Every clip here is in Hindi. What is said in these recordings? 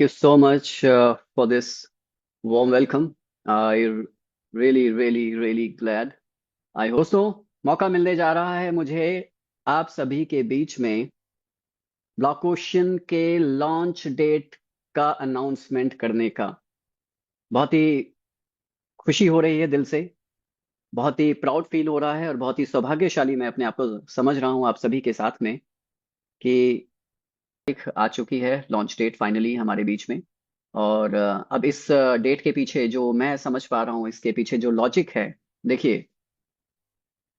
you so much for this warm welcome. I really glad. I hope दोस्तों मौका मिलने जा रहा है मुझे आप सभी के बीच में ब्लॉक ओशन के लॉन्च डेट का अनाउंसमेंट करने का। बहुत ही खुशी हो रही है दिल से। बहुत ही प्राउड फील हो रहा है और बहुत ही सौभाग्यशाली मैं अपने आप को समझ रहा हूं आप सभी के साथ में कि एक आ चुकी है लॉन्च डेट फाइनली हमारे बीच में। और अब इस डेट के पीछे जो मैं समझ पा रहा हूँ इसके पीछे जो लॉजिक है, देखिए,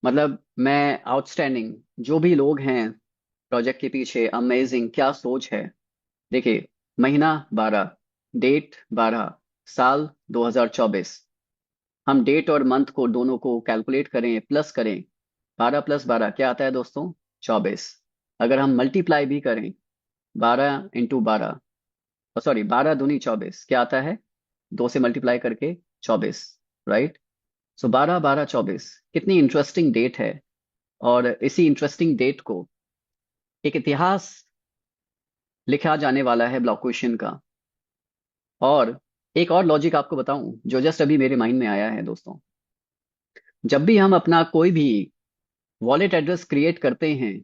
मतलब मैं आउटस्टैंडिंग जो भी लोग हैं प्रोजेक्ट के पीछे, अमेजिंग क्या सोच है। देखिए, महीना 12, डेट 12, साल 2024। हम डेट और मंथ को दोनों को कैलकुलेट करें, प्लस करें, 12 + 12 क्या आता है दोस्तों? 24। अगर हम मल्टीप्लाई भी करें, 12 × 12, सॉरी 12 दूनी 24 क्या आता है? 2 से मल्टीप्लाई करके 24, राइट? सो 12 12 24 कितनी इंटरेस्टिंग डेट है। और इसी इंटरेस्टिंग डेट को एक इतिहास लिखा जाने वाला है ब्लॉक क्वेश्चन का। और एक और लॉजिक आपको बताऊं जो जस्ट अभी मेरे माइंड में आया है दोस्तों। जब भी हम अपना कोई भी वॉलेट एड्रेस क्रिएट करते हैं,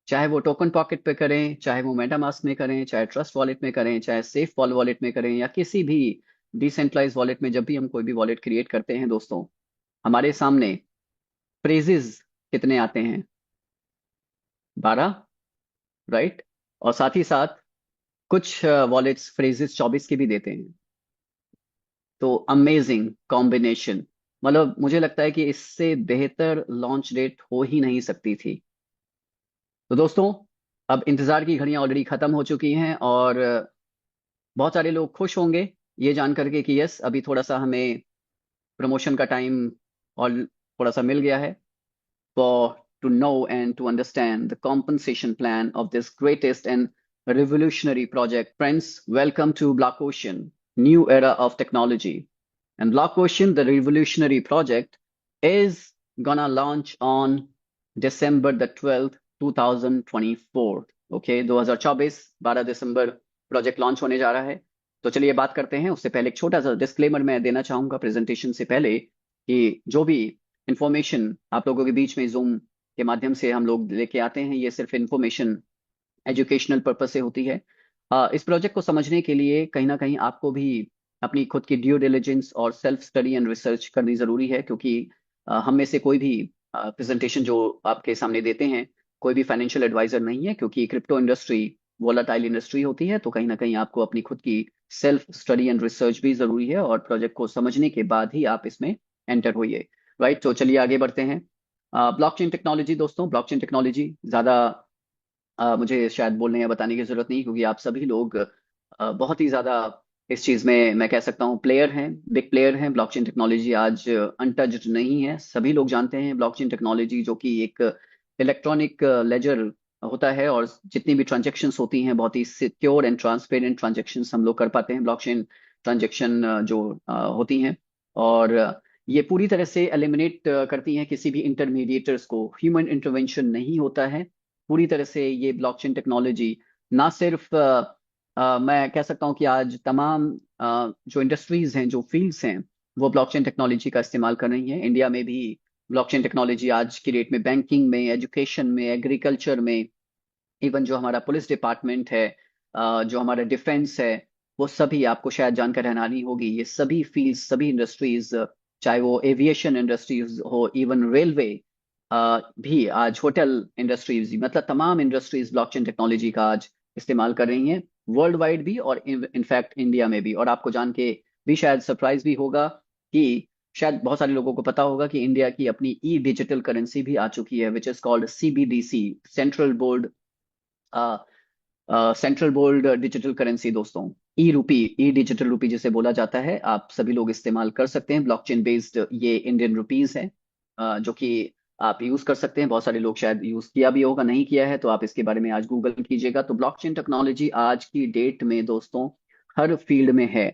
चाहे वो टोकन पॉकेट पे करें, चाहे वो मेटामास्क में करें, चाहे ट्रस्ट वॉलेट में करें, चाहे सेफ वॉलेट में करें, या किसी भी डिसेंट्रलाइज वॉलेट में, जब भी हम कोई भी वॉलेट क्रिएट करते हैं दोस्तों, हमारे सामने फ्रेजेस कितने आते हैं? 12, राइट? और साथ ही साथ कुछ वॉलेट्स फ्रेजेस 24 के भी देते हैं। तो अमेजिंग कॉम्बिनेशन। मतलब मुझे लगता है कि इससे बेहतर लॉन्च डेट हो ही नहीं सकती थी। तो दोस्तों, अब इंतजार की घड़ियां ऑलरेडी खत्म हो चुकी हैं और बहुत सारे लोग खुश होंगे ये जान करके कि यस, अभी थोड़ा सा हमें प्रमोशन का टाइम और थोड़ा सा मिल गया है for to know and to understand the compensation plan of this greatest and revolutionary project. Friends, welcome to Block Ocean, new era of technology. And Block Ocean, the revolutionary project, is gonna launch on December the 12th, 2024. Okay, 2024 12 December project launch होने जा रहा है। तो चलिए बात करते हैं। उससे पहले एक छोटा सा डिस्क्लेमर मैं देना चाहूंगा प्रेजेंटेशन से पहले कि जो भी इंफॉर्मेशन आप लोगों के बीच में जूम के माध्यम से हम लोग लेके आते हैं, ये सिर्फ इंफॉर्मेशन एजुकेशनल पर्पस से होती है। इस प्रोजेक्ट को समझने के लिए कहीं ना कहीं आपको भी अपनी खुद की ड्यू डिलिजेंस और सेल्फ स्टडी एंड रिसर्च करनी जरूरी है, क्योंकि हम में से कोई भी प्रेजेंटेशन जो आपके सामने देते हैं, कोई भी फाइनेंशियल एडवाइजर नहीं है, क्योंकि क्रिप्टो इंडस्ट्री वोलाटाइल इंडस्ट्री होती है। तो कहीं ना कहीं आपको अपनी खुद की सेल्फ स्टडी एंड रिसर्च भी जरूरी है, और प्रोजेक्ट को समझने के बाद ही आप इसमें एंटर होइए। राइट, तो चलिए आगे बढ़ते हैं। ब्लॉकचेन टेक्नोलॉजी दोस्तों, ब्लॉकचेन टेक्नोलॉजी ज्यादा मुझे शायद बोलने या बताने की जरूरत नहीं, क्योंकि आप सभी लोग बहुत ही ज्यादा इस चीज में मैं कह सकता हूँ प्लेयर हैं, बिग प्लेयर हैं। ब्लॉकचेन टेक्नोलॉजी आज अनटच्ड नहीं है। सभी लोग जानते हैं ब्लॉकचेन टेक्नोलॉजी जो कि एक इलेक्ट्रॉनिक लेजर होता है, और जितनी भी ट्रांजेक्शन्स होती हैं बहुत ही सिक्योर एंड ट्रांसपेरेंट ट्रांजेक्शन्स हम लोग कर पाते हैं ब्लॉकचेन ट्रांजेक्शन जो होती हैं। और ये पूरी तरह से एलिमिनेट करती हैं किसी भी इंटरमीडिएटर्स को। ह्यूमन इंटरवेंशन नहीं होता है पूरी तरह से। ये ब्लॉकचेन टेक्नोलॉजी ना सिर्फ मैं कह सकता हूँ कि आज तमाम जो इंडस्ट्रीज हैं, जो फील्ड्स हैं, वो ब्लॉकचेन टेक्नोलॉजी का इस्तेमाल कर रही हैं। इंडिया में भी ब्लॉकचेन टेक्नोलॉजी आज की डेट में बैंकिंग में, एजुकेशन में, एग्रीकल्चर में, इवन जो हमारा पुलिस डिपार्टमेंट है, जो हमारा डिफेंस है, वो सभी आपको शायद जानकर हैरानी होगी, ये सभी फील्ड, सभी इंडस्ट्रीज, चाहे वो एविएशन इंडस्ट्रीज हो, इवन रेलवे, भी आज होटल इंडस्ट्रीज, मतलब तमाम इंडस्ट्रीज ब्लॉकचेन टेक्नोलॉजी का आज इस्तेमाल कर रही हैं, वर्ल्ड वाइड भी और इनफैक्ट इंडिया में भी। और आपको जान के भी शायद सरप्राइज भी होगा कि शायद बहुत सारे लोगों को पता होगा कि इंडिया की अपनी ई डिजिटल करेंसी भी आ चुकी है, which is called CBDC, central board central board digital currency दोस्तों। ई रूपी, ई डिजिटल रूपी जिसे बोला जाता है, आप सभी लोग इस्तेमाल कर सकते हैं। ब्लॉकचेन बेस्ड ये इंडियन रुपीज है, जो कि आप यूज कर सकते हैं। बहुत सारे लोग शायद यूज किया भी होगा, नहीं किया है तो आप इसके बारे में आज गूगल कीजिएगा। तो ब्लॉकचेन टेक्नोलॉजी आज की डेट में दोस्तों हर फील्ड में है।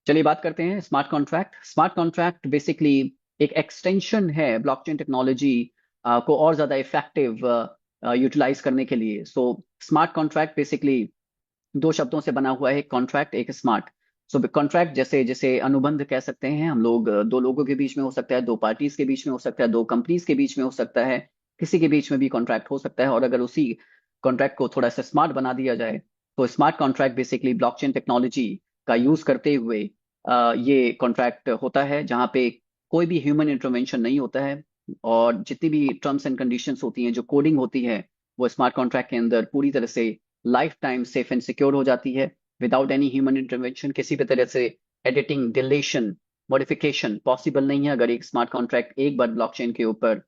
चलिए बात करते हैं smart contract. Smart contract basically एक एक्सटेंशन है ब्लॉकचेन टेक्नोलॉजी को और ज्यादा इफेक्टिव यूटिलाइज करने के लिए। सो स्मार्ट कॉन्ट्रैक्ट बेसिकली दो शब्दों से बना हुआ है, एक कॉन्ट्रैक्ट, एक स्मार्ट। सो कॉन्ट्रैक्ट जैसे जैसे अनुबंध कह सकते हैं हम लोग, दो लोगों के बीच में हो सकता है, दो पार्टीज के बीच में हो सकता है, दो कंपनीज के बीच में हो सकता है, किसी के बीच में भी कॉन्ट्रैक्ट हो सकता है। और अगर उसी कॉन्ट्रैक्ट को थोड़ा सा स्मार्ट बना दिया जाए तो smart contract basically blockchain technology का यूज करते हुए ये कॉन्ट्रैक्ट होता है जहाँ पे कोई भी ह्यूमन इंटरवेंशन नहीं होता है। और जितनी भी टर्म्स एंड कंडीशंस होती हैं, जो कोडिंग होती है, वो स्मार्ट कॉन्ट्रैक्ट के अंदर पूरी तरह से life time safe and secure हो जाती है, विदाउट एनी ह्यूमन इंटरवेंशन। किसी भी तरह से एडिटिंग, डिलीशन, मॉडिफिकेशन पॉसिबल नहीं है अगर एक स्मार्ट कॉन्ट्रैक्ट एक बार ब्लॉकचेन के ऊपर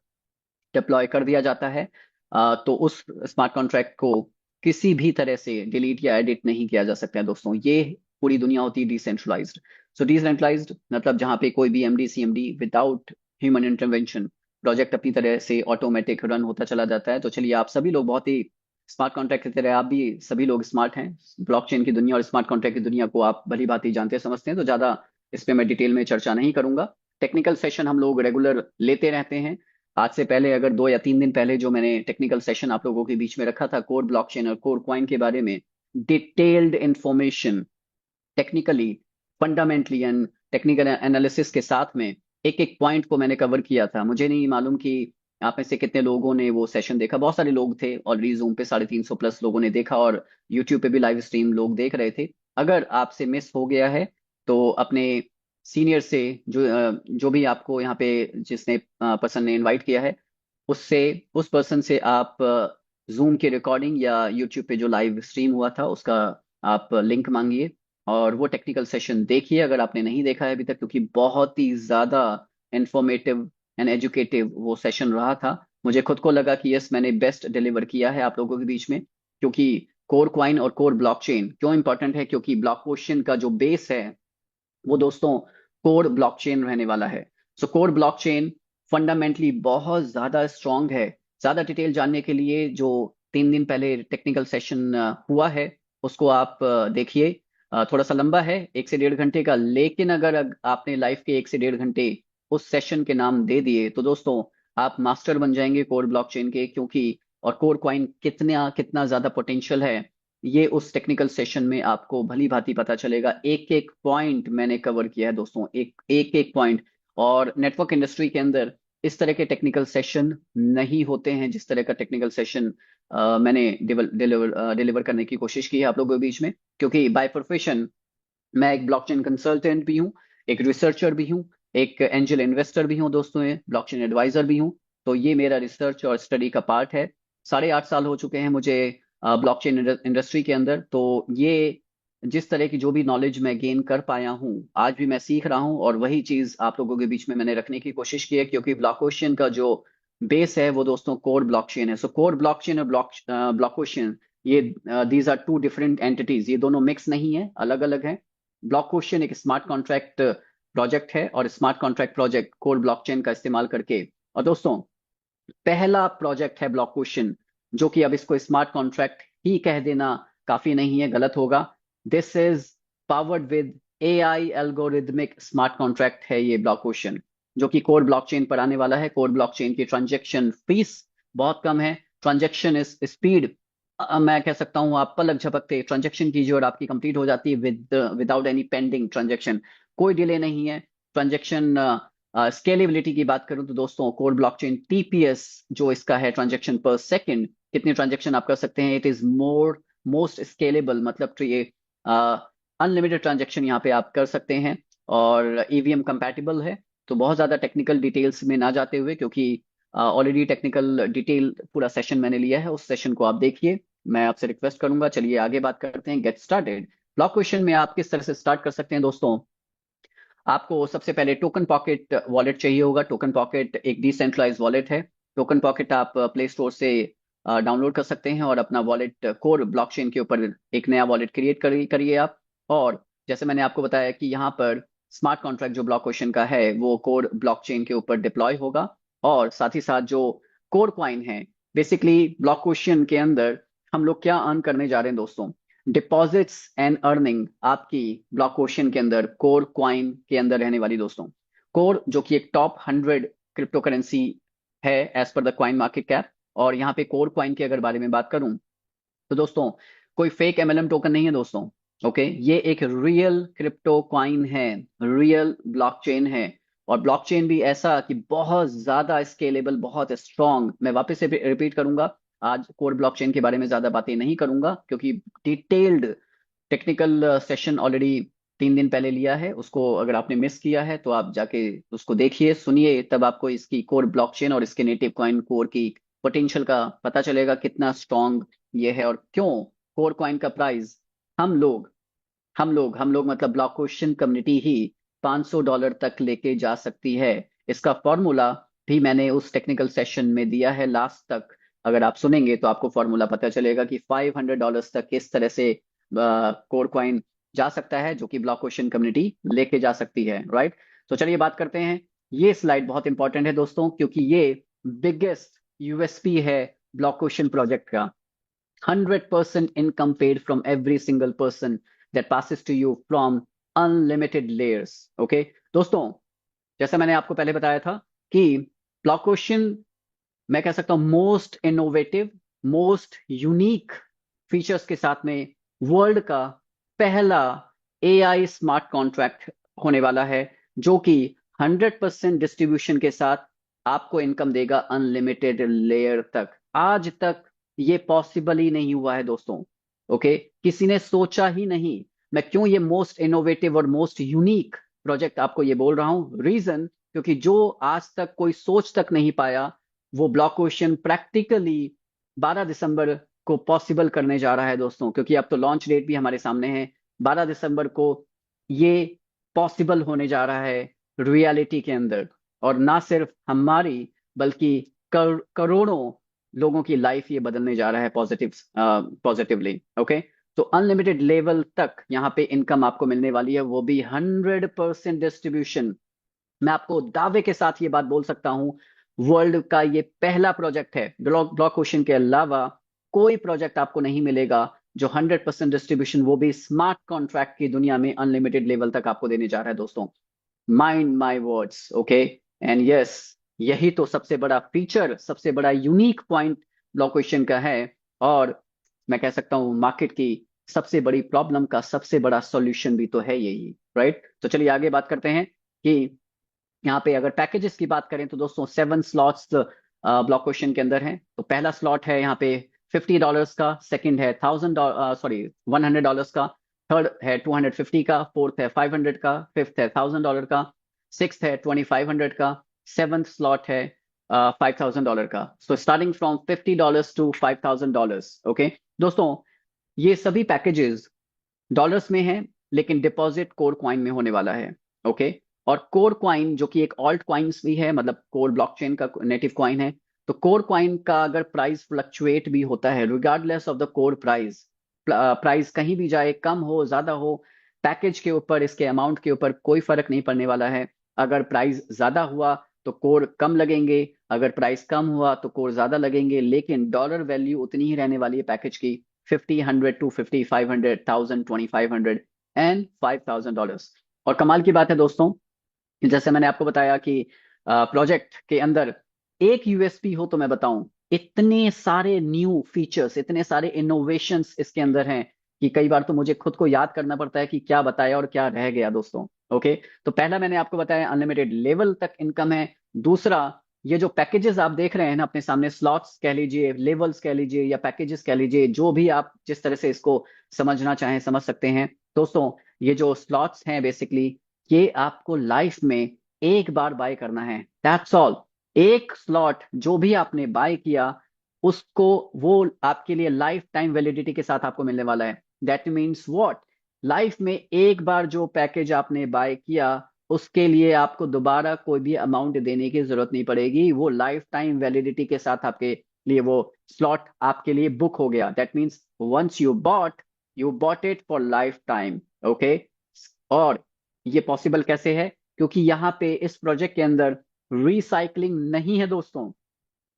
डिप्लॉय कर दिया जाता है। तो उस स्मार्ट कॉन्ट्रैक्ट को किसी भी तरह से डिलीट या एडिट नहीं किया जा सकता है दोस्तों। ये पूरी दुनिया होती है डिसेंट्रलाइज्ड। सो डिसेंट्रलाइज्ड मतलब जहाँ पे कोई भी MD CMD without human intervention project अपनी तरह से ऑटोमेटिक रन होता चला जाता है। तो चलिए, आप सभी लोग बहुत ही स्मार्ट कॉन्ट्रैक्ट की तरह, आप भी सभी लोग स्मार्ट हैं। ब्लॉकचेन की दुनिया और स्मार्ट कॉन्ट्रैक्ट की दुनिया को आप भली भांति जानते समझते हैं, तो ज्यादा इस पे मैं डिटेल में चर्चा नहीं करूंगा। टेक्निकल सेशन हम लोग रेगुलर लेते रहते हैं। आज से पहले, अगर 2 या 3 दिन पहले, जो मैंने टेक्निकल सेशन आप लोगों के बीच में रखा था कोर ब्लॉकचेन और कोर क्वाइन के बारे में, detailed information, technically, fundamentally and technical analysis के साथ में एक एक पॉइंट को मैंने कवर किया था। मुझे नहीं मालूम कि आप में से कितने लोगों ने वो सेशन देखा। बहुत सारे लोग थे ऑलरेडी, जूम पे 350 प्लस लोगों ने देखा, और यूट्यूब पे भी लाइव स्ट्रीम लोग देख रहे थे। अगर आपसे मिस हो गया है तो अपने सीनियर से, जो भी आपको यहाँ पे जिसने पर्सन ने इनवाइट किया है, उससे, उस पर्सन से आप जूम की रिकॉर्डिंग या यूट्यूब पे जो लाइव स्ट्रीम हुआ था उसका आप लिंक मांगिए और वो टेक्निकल सेशन देखिए अगर आपने नहीं देखा है अभी तक, क्योंकि बहुत ही ज्यादा इंफॉर्मेटिव एंड एजुकेटिव वो सेशन रहा था। मुझे खुद को लगा कि यस, मैंने बेस्ट डिलीवर किया है आप लोगों के बीच में। क्योंकि कोर क्वाइन और कोर ब्लॉकचेन क्यों इंपॉर्टेंट है, क्योंकि ब्लॉकचेन का जो बेस है वो दोस्तों कोर ब्लॉकचेन रहने वाला है। सो कोर ब्लॉकचेन फंडामेंटली बहुत ज्यादा स्ट्रांग है। ज्यादा डिटेल जानने के लिए जो 3 दिन पहले टेक्निकल सेशन हुआ है उसको आप देखिए। थोड़ा सा लंबा है, 1 से 1.5 घंटे का, लेकिन अगर आपने लाइफ के 1 से 1.5 घंटे उस सेशन के नाम दे दिए तो दोस्तों आप मास्टर बन जाएंगे कोर ब्लॉकचेन के। क्योंकि और कोर क्वाइन कितना कितना ज्यादा पोटेंशियल है, ये उस टेक्निकल सेशन में आपको भली भांति पता चलेगा। एक एक पॉइंट मैंने कवर किया है दोस्तों, एक एक एक पॉइंट। और नेटवर्क इंडस्ट्री के अंदर इस तरह के टेक्निकल सेशन नहीं होते हैं जिस तरह का टेक्निकल सेशन मैंने डिलीवर करने की कोशिश की है आप लोगों के बीच में। क्योंकि बाय प्रोफेशन मैं एक ब्लॉकचेन कंसल्टेंट भी हूँ, एक रिसर्चर भी हूँ, एक एंजल इन्वेस्टर भी हूँ दोस्तों, ये ब्लॉकचेन एडवाइजर भी हूँ। तो ये मेरा रिसर्च और स्टडी का पार्ट है। 8.5 साल हो चुके हैं मुझे ब्लॉकचेन इंडस्ट्री के अंदर। तो ये जिस तरह की जो भी नॉलेज मैं गेन कर पाया हूँ आज भी मैं सीख रहा हूँ, और वही चीज आप लोगों के बीच में मैंने रखने की कोशिश की है। क्योंकि ब्लॉकचेन का जो बेस है वो दोस्तों कोर ब्लॉकचेन है। सो कोर ब्लॉकचेन और ब्लॉकचेन, ये these are two different entities, ये दोनों मिक्स नहीं है, अलग अलग है। ब्लॉकचेन एक स्मार्ट कॉन्ट्रैक्ट प्रोजेक्ट है और smart contract project core blockchain का इस्तेमाल करके। और दोस्तों पहला प्रोजेक्ट है ब्लॉकचेन, जो कि अब इसको स्मार्ट कॉन्ट्रैक्ट ही कह देना काफी नहीं है, गलत होगा। This is powered with AI algorithmic smart contract है ये ब्लॉकचेन, जो कि कोर ब्लॉकचेन पर आने वाला है। कोर ब्लॉकचेन की ट्रांजेक्शन फीस बहुत कम है। ट्रांजेक्शन स्पीड, मैं कह सकता हूँ आप पलक झपकते ट्रांजेक्शन कीजिए और आपकी कंप्लीट हो जाती है विदाउट एनी पेंडिंग ट्रांजेक्शन। कोई डिले नहीं है ट्रांजेक्शन। स्केलेबिलिटी की बात करूं तो दोस्तों कोर ब्लॉकचेन टीपीएस जो इसका है, ट्रांजेक्शन पर सेकंड, कितने ट्रांजेक्शन आप कर सकते हैं, इट इज मोस्ट स्केलेबल। मतलब ये अनलिमिटेड ट्रांजेक्शन यहाँ पे आप कर सकते हैं, और ईवीएम कंपैटिबल है। तो बहुत ज्यादा टेक्निकल डिटेल्स में ना जाते हुए, क्योंकि ऑलरेडी टेक्निकल डिटेल पूरा सेशन मैंने लिया है, उस सेशन को आप देखिए। मैं आपसे रिक्वेस्ट करूंगा, चलिए आगे बात करते हैं, गेट स्टार्टेड। ब्लॉक क्वेश्चन में आप किस तरह से स्टार्ट कर सकते हैं दोस्तों। आपको सबसे पहले टोकन पॉकेट वॉलेट चाहिए होगा। टोकन पॉकेट एक डिसेंट्रलाइज वॉलेट है। टोकन पॉकेट आप प्ले स्टोर से डाउनलोड कर सकते हैं और अपना वॉलेट कोर ब्लॉकचेन के ऊपर एक नया वॉलेट क्रिएट करिए आप। और जैसे मैंने आपको बताया कि यहाँ पर स्मार्ट कॉन्ट्रैक्ट जो ब्लॉकचेन का है वो कोर ब्लॉकचेन के ऊपर डिप्लॉय होगा। और साथ ही साथ जो कोर क्वाइन है, बेसिकली ब्लॉकचेन के अंदर हम लोग क्या अर्न करने जा रहे हैं दोस्तों, डिपॉजिट्स एंड अर्निंग आपकी ब्लॉकचेन के अंदर कोर क्वाइन के अंदर रहने वाली दोस्तों। कोर जो कि एक टॉप 100 क्रिप्टो करेंसी है as per the coin market cap. और यहाँ पे कोर क्वाइन की अगर बारे में बात करूं तो दोस्तों कोई फेक एमएलएम टोकन नहीं है दोस्तों। ओके, ये एक रियल क्रिप्टो कॉइन है, रियल ब्लॉकचेन है। और ब्लॉकचेन भी ऐसा कि बहुत ज्यादा स्केलेबल, बहुत स्ट्रांग। मैं वापस से रिपीट करूंगा, आज कोर ब्लॉकचेन के बारे में ज्यादा बातें नहीं करूंगा, क्योंकि डिटेल्ड टेक्निकल सेशन ऑलरेडी 3 दिन पहले लिया है। उसको अगर आपने मिस किया है तो आप जाके उसको देखिए, सुनिए, तब आपको इसकी कोर ब्लॉकचेन और इसके नेटिव कॉइन कोर की पोटेंशियल का पता चलेगा, कितना स्ट्रांग ये है और क्यों कोर कॉइन का प्राइस हम लोग हम लोग मतलब ब्लॉकचेन कम्युनिटी ही $500 तक लेके जा सकती है। इसका फॉर्मूला भी मैंने उस टेक्निकल सेशन में दिया है लास्ट तक। अगर आप सुनेंगे तो आपको फॉर्मूला पता चलेगा कि $500 तक किस तरह से कोर कॉइन जा सकता है, जो कि ब्लॉकचेन कम्युनिटी लेके जा सकती है, राइट। तो चलिए बात करते हैं। ये स्लाइड बहुत इंपॉर्टेंट है दोस्तों, क्योंकि ये बिगेस्ट यूएसपी है ब्लॉकचेन प्रोजेक्ट का। 100% income paid from every single person that passes to you from unlimited layers. Okay दोस्तों, जैसा मैंने आपको पहले बताया था कि ब्लॉकचेन, मैं कह सकता हूं, most innovative, most unique features के साथ में वर्ल्ड का पहला एआई स्मार्ट कॉन्ट्रैक्ट होने वाला है, जो कि 100% डिस्ट्रीब्यूशन के साथ आपको इनकम देगा अनलिमिटेड लेयर तक। आज तक ये पॉसिबल ही नहीं हुआ है दोस्तों। ओके, किसी ने सोचा ही नहीं। मैं क्यों ये मोस्ट इनोवेटिव और मोस्ट यूनिक प्रोजेक्ट आपको ये बोल रहा हूं? रीजन, क्योंकि जो आज तक कोई सोच तक नहीं पाया, वो ब्लॉकचेन प्रैक्टिकली 12 दिसंबर को पॉसिबल करने जा रहा है दोस्तों। क्योंकि अब तो लॉन्च डेट भी हमारे सामने है, 12 दिसंबर को ये पॉसिबल होने जा रहा है रियलिटी के अंदर। और ना सिर्फ हमारी, बल्कि करोड़ों लोगों की लाइफ ये बदलने जा रहा है पॉजिटिवली। ओके, तो अनलिमिटेड लेवल तक यहाँ पे इनकम आपको मिलने वाली है, वो भी 100% डिस्ट्रीब्यूशन। मैं आपको दावे के साथ ये बात बोल सकता हूं, वर्ल्ड का ये पहला प्रोजेक्ट है। ब्लॉकचेन के अलावा कोई प्रोजेक्ट आपको नहीं मिलेगा जो 100% डिस्ट्रीब्यूशन, वो भी स्मार्ट कॉन्ट्रैक्ट की दुनिया में अनलिमिटेड लेवल तक आपको देने जा रहा है दोस्तों। Mind my words, okay. And yes, यही तो सबसे बड़ा फीचर, सबसे बड़ा यूनिक पॉइंट ब्लॉकचेन का है। और मैं कह सकता हूं मार्केट की सबसे बड़ी प्रॉब्लम का सबसे बड़ा सॉल्यूशन भी तो है यही, राइट। तो चलिए आगे बात करते हैं कि यहाँ पे अगर पैकेजेस की बात करें तो दोस्तों 7 स्लॉट्स ब्लॉकचेन के अंदर हैं। तो पहला स्लॉट है यहाँ पे $50 का, सेकंड है 100 का, थर्ड है 250 का, फोर्थ है 500 का, फिफ्थ है $1000 का, सिक्स्थ है 2500 का, सेवंथ स्लॉट है $5000 का। So starting from $50 to $5000। Okay दोस्तों, ये सभी पैकेजेस डॉलर्स में है, लेकिन डिपॉजिट कोर क्वाइन में होने वाला है। ओके, और कोर क्वाइन जो कि एक ऑल्ट क्वाइंस भी है, मतलब कोर ब्लॉकचेन का नेटिव क्वाइन है। तो कोर क्वाइन का अगर प्राइस फ्लक्चुएट भी होता है, regardless of the core price, price कहीं भी जाए, कम हो ज्यादा हो, पैकेज के ऊपर, इसके अमाउंट के ऊपर कोई फर्क नहीं पड़ने वाला है। अगर प्राइस ज्यादा हुआ तो कोर कम लगेंगे, अगर प्राइस कम हुआ तो कोर ज्यादा लगेंगे, लेकिन डॉलर वैल्यू उतनी ही रहने वाली है पैकेज की। 50, 100, 250, 500, 1000, 2500 एंड $5000। और कमाल की बात है दोस्तों, जैसे मैंने आपको बताया कि प्रोजेक्ट के अंदर एक यूएसपी हो तो मैं बताऊं, इतने सारे न्यू फीचर्स, इतने सारे इनोवेशंस इसके अंदर हैं कि कई बार तो मुझे खुद को याद करना पड़ता है कि क्या बताया और क्या रह गया दोस्तों। ओके, तो पहला मैंने आपको बताया अनलिमिटेड लेवल तक इनकम है। दूसरा, ये जो पैकेजेस आप देख रहे हैं ना अपने सामने, स्लॉट्स कह लीजिए, लेवल्स कह लीजिए, या पैकेजेस कह लीजिए, जो भी आप जिस तरह से इसको समझना चाहें समझ सकते हैं दोस्तों। ये जो स्लॉट्स हैं बेसिकली, ये आपको लाइफ में एक बार बाय करना है, दैट्स ऑल। एक स्लॉट जो भी आपने बाय किया, उसको, वो आपके लिए लाइफ टाइम वैलिडिटी के साथ आपको मिलने वाला है। दैट मीन्स व्हाट, लाइफ में एक बार जो पैकेज आपने बाय किया, उसके लिए आपको दोबारा कोई भी अमाउंट देने की जरूरत नहीं पड़ेगी। वो लाइफ टाइम वैलिडिटी के साथ आपके लिए वो स्लॉट आपके लिए बुक हो गया। That means once you bought it for life time. Okay, और ये पॉसिबल कैसे है? क्योंकि यहाँ पे इस प्रोजेक्ट के अंदर रिसाइकलिंग नहीं है दोस्तों।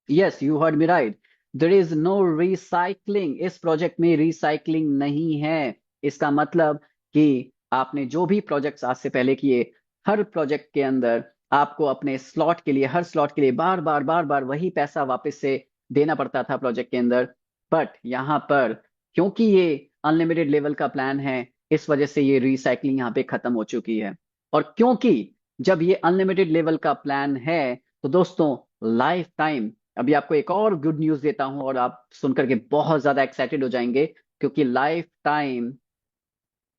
Yes, you heard me right, there is no recycling. इस प्रोजेक्ट में रिसाइकलिंग नहीं है। इसका मतलब कि आपने जो भी प्रोजेक्ट्स आज से पहले किए, हर प्रोजेक्ट के अंदर आपको अपने स्लॉट के लिए, हर स्लॉट के लिए बार बार वही पैसा वापस से देना पड़ता था प्रोजेक्ट के अंदर। बट यहाँ पर क्योंकि ये अनलिमिटेड लेवल का प्लान है, इस वजह से ये रिसाइकलिंग यहाँ पे खत्म हो चुकी है। और क्योंकि जब ये अनलिमिटेड लेवल का प्लान है, तो दोस्तों लाइफ टाइम, अभी आपको एक और गुड न्यूज देता हूं और आप सुनकर के बहुत ज्यादा एक्साइटेड हो जाएंगे, क्योंकि लाइफ टाइम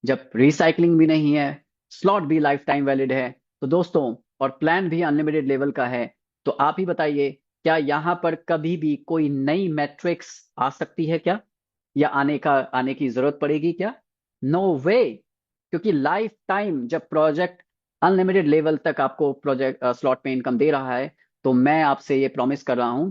जब रिसाइकलिंग भी नहीं है, स्लॉट भी लाइफ टाइम वैलिड है, तो दोस्तों और प्लान भी अनलिमिटेड लेवल का है, तो आप ही बताइए, क्या यहां पर कभी भी कोई नई मैट्रिक्स आ सकती है क्या, या आने की जरूरत पड़ेगी क्या? नो वे। क्योंकि लाइफ टाइम जब प्रोजेक्ट अनलिमिटेड लेवल तक आपको प्रोजेक्ट स्लॉट में इनकम दे रहा है, तो मैं आपसे ये प्रॉमिस कर रहा हूं,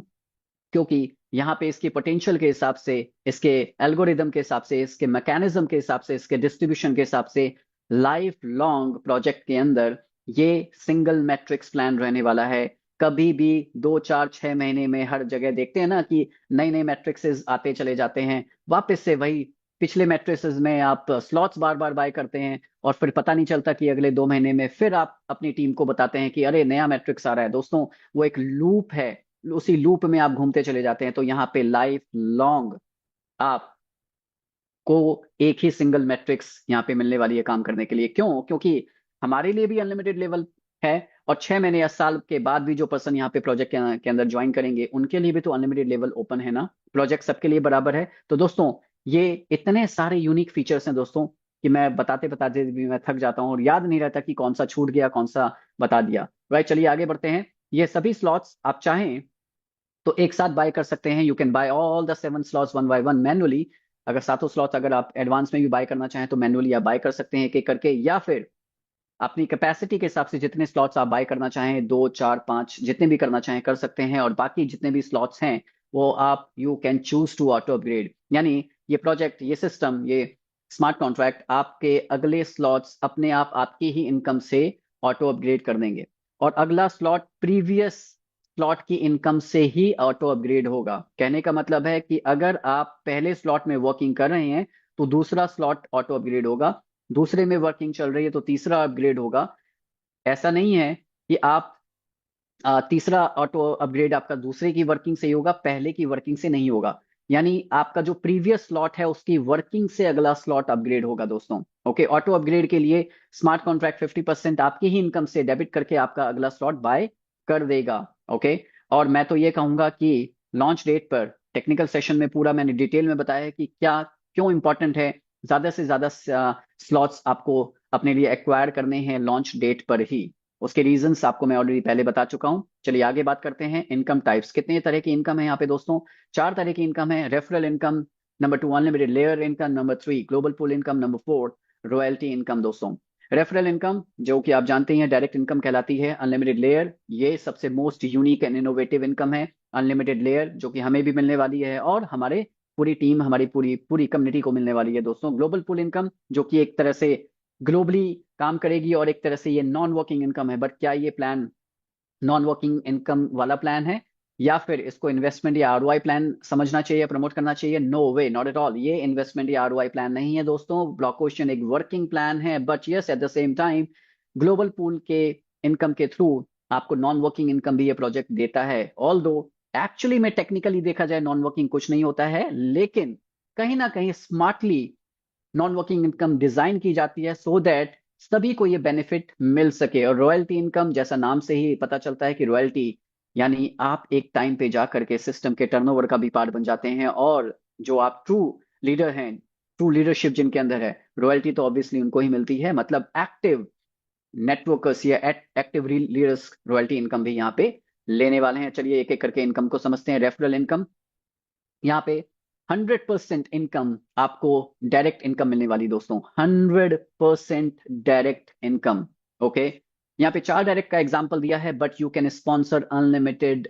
क्योंकि यहाँ पे इसके पोटेंशियल के हिसाब से, इसके एल्गोरिदम के हिसाब से, इसके मैकेनिज्म के हिसाब से, इसके डिस्ट्रीब्यूशन के हिसाब से, लाइफ लॉन्ग प्रोजेक्ट के अंदर ये सिंगल मैट्रिक्स प्लान रहने वाला है। कभी भी 2 4 6 महीने में हर जगह देखते हैं ना कि नई नई मैट्रिक्सेस आते चले जाते हैं, वापस से वही पिछले मैट्रिक्सेस में आप स्लॉट्स बार बार बाय करते हैं, और फिर पता नहीं चलता कि अगले 2 महीने में फिर आप अपनी टीम को बताते हैं कि अरे नया मैट्रिक्स आ रहा है। दोस्तों वो एक लूप है, उसी लूप में आप घूमते चले जाते हैं। तो यहाँ पे लाइफ लॉन्ग आप को एक ही सिंगल मैट्रिक्स यहाँ पे मिलने वाली है काम करने के लिए। क्यों? क्योंकि हमारे लिए भी अनलिमिटेड लेवल है, और 6 महीने या साल के बाद भी जो पर्सन यहाँ पे प्रोजेक्ट के अंदर ज्वाइन करेंगे, उनके लिए भी तो अनलिमिटेड लेवल ओपन है ना। प्रोजेक्ट सबके लिए बराबर है। तो दोस्तों ये इतने सारे यूनिक फीचर्स हैं दोस्तों, कि मैं बताते बताते भी मैं थक जाता हूँ और याद नहीं रहता कि कौन सा छूट गया, कौन सा बता दिया। राइट, चलिए आगे बढ़ते हैं। ये सभी स्लॉट्स आप चाहें तो एक साथ बाय कर सकते हैं। You can buy all the 7 slots one by one manually. अगर सातों स्लॉट्स अगर आप एडवांस में भी बाय करना चाहें तो मैनुअली आप बाय कर सकते हैं एक एक करके, या फिर अपनी कैपेसिटी के हिसाब से जितने स्लॉट्स आप बाय करना चाहें, 2 4 5 जितने भी करना चाहें कर सकते हैं। और बाकी जितने भी स्लॉट्स हैं वो आप you can choose to auto upgrade, यानी ये प्रोजेक्ट, ये सिस्टम, ये स्मार्ट कॉन्ट्रैक्ट आपके अगले स्लॉट्स अपने आप आपकी ही इनकम से ऑटो अपग्रेड कर देंगे, और अगला स्लॉट प्रीवियस स्लॉट की इनकम से ही ऑटो अपग्रेड होगा। कहने का मतलब है कि अगर आप पहले स्लॉट में वर्किंग कर रहे हैं तो दूसरा स्लॉट ऑटो अपग्रेड होगा, दूसरे में वर्किंग चल रही है तो तीसरा अपग्रेड होगा। ऐसा नहीं है कि आप तीसरा ऑटो अपग्रेड आपका दूसरे की वर्किंग से ही होगा, पहले की वर्किंग से नहीं होगा। यानी आपका जो प्रीवियस स्लॉट है उसकी वर्किंग से अगला स्लॉट अपग्रेड होगा दोस्तों। ओके, ऑटो अपग्रेड के लिए स्मार्ट कॉन्ट्रैक्ट 50% आपकी ही इनकम से डेबिट करके आपका अगला स्लॉट बाय कर देगा। ओके, और मैं तो ये कहूंगा कि लॉन्च डेट पर टेक्निकल सेशन में पूरा मैंने डिटेल में बताया है कि क्या क्यों इंपॉर्टेंट है ज्यादा से ज्यादा स्लॉट्स आपको अपने लिए एक्वायर करने हैं लॉन्च डेट पर ही। उसके रीजंस आपको मैं ऑलरेडी पहले बता चुका हूं। चलिए आगे बात करते हैं इनकम टाइप्स। कितने तरह की इनकम है यहाँ पे दोस्तों? 4 तरह की इनकम है। Referral income, number 2 unlimited layer income, number 3 global pool income, number 4 royalty income. दोस्तों रेफरल इनकम जो कि आप जानते हैं डायरेक्ट इनकम कहलाती है। अनलिमिटेड लेयर ये सबसे most unique and innovative income है। अनलिमिटेड लेयर जो कि हमें भी मिलने वाली है और हमारे पूरी टीम, हमारी पूरी पूरी कम्युनिटी को मिलने वाली है दोस्तों। ग्लोबल पूल इनकम जो कि एक तरह से ग्लोबली काम करेगी, और एक तरह से ये नॉन वर्किंग इनकम है। बट क्या ये प्लान नॉन वर्किंग इनकम वाला प्लान है, या फिर इसको इन्वेस्टमेंट या आरओआई प्लान समझना चाहिए, प्रमोट करना चाहिए? No way, not at all. ये इन्वेस्टमेंट या आरओआई प्लान नहीं है दोस्तों। ब्लॉक ओशन एक वर्किंग प्लान है, but yes at the same time global pool के इनकम के थ्रू आपको नॉन वर्किंग इनकम भी ये प्रोजेक्ट देता है। ऑल दो एक्चुअली में टेक्निकली देखा जाए नॉन वर्किंग कुछ नहीं होता है, लेकिन कहीं ना कहीं smartly non working income design की जाती है सो दैट सभी को ये बेनिफिट मिल सके। और रॉयल्टी इनकम जैसा नाम से ही पता चलता है कि रॉयल्टी यानी आप एक टाइम पे जा करके सिस्टम के टर्नओवर का भी पार्ट बन जाते हैं, और जो आप ट्रू लीडर हैं, ट्रू लीडरशिप जिनके अंदर है, रॉयल्टी तो ऑब्वियसली उनको ही मिलती है। मतलब एक्टिव नेटवर्कर्स या एक्टिव लीडर्स रॉयल्टी इनकम भी यहाँ पे लेने वाले हैं। चलिए एक एक करके इनकम को समझते हैं। रेफरल इनकम, यहाँ पे 100% इनकम आपको डायरेक्ट इनकम मिलने वाली दोस्तों। 100% डायरेक्ट इनकम। ओके, यहाँ पे 4 डायरेक्ट का एग्जांपल दिया है, but you can sponsor unlimited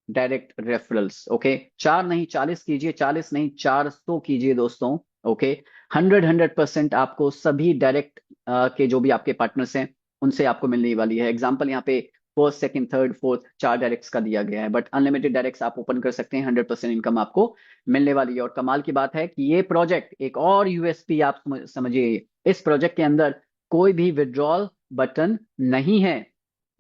direct referrals. Okay, 4 नहीं 40 कीजिए, 40 नहीं 400 कीजिए दोस्तों। ओके, 100% आपको सभी डायरेक्ट के जो भी आपके पार्टनर्स हैं उनसे आपको मिलने वाली है। एग्जाम्पल यहाँ पे first second third fourth 4 directs का दिया गया है, बट अनलिमिटेड डायरेक्ट्स आप ओपन कर सकते हैं। 100% इनकम आपको मिलने वाली है। और कमाल की बात है कि ये प्रोजेक्ट एक और यूएसपी आप समझिए, इस प्रोजेक्ट के अंदर कोई भी विड्रॉल बटन नहीं है।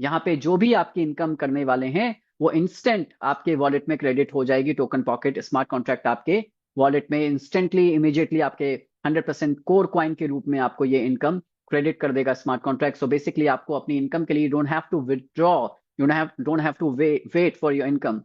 यहाँ पे जो भी आपकी इनकम करने वाले हैं वो इंस्टेंट आपके वॉलेट में क्रेडिट हो जाएगी। टोकन पॉकेट स्मार्ट कॉन्ट्रैक्ट आपके वॉलेट में इंस्टेंटली इमीडिएटली आपके 100% कोर क्वाइन के रूप में आपको ये इनकम क्रेडिट कर देगा स्मार्ट कॉन्ट्रैक्ट। सो बेसिकली आपको अपनी इनकम के लिए don't have to withdraw, you don't have to wait for your income.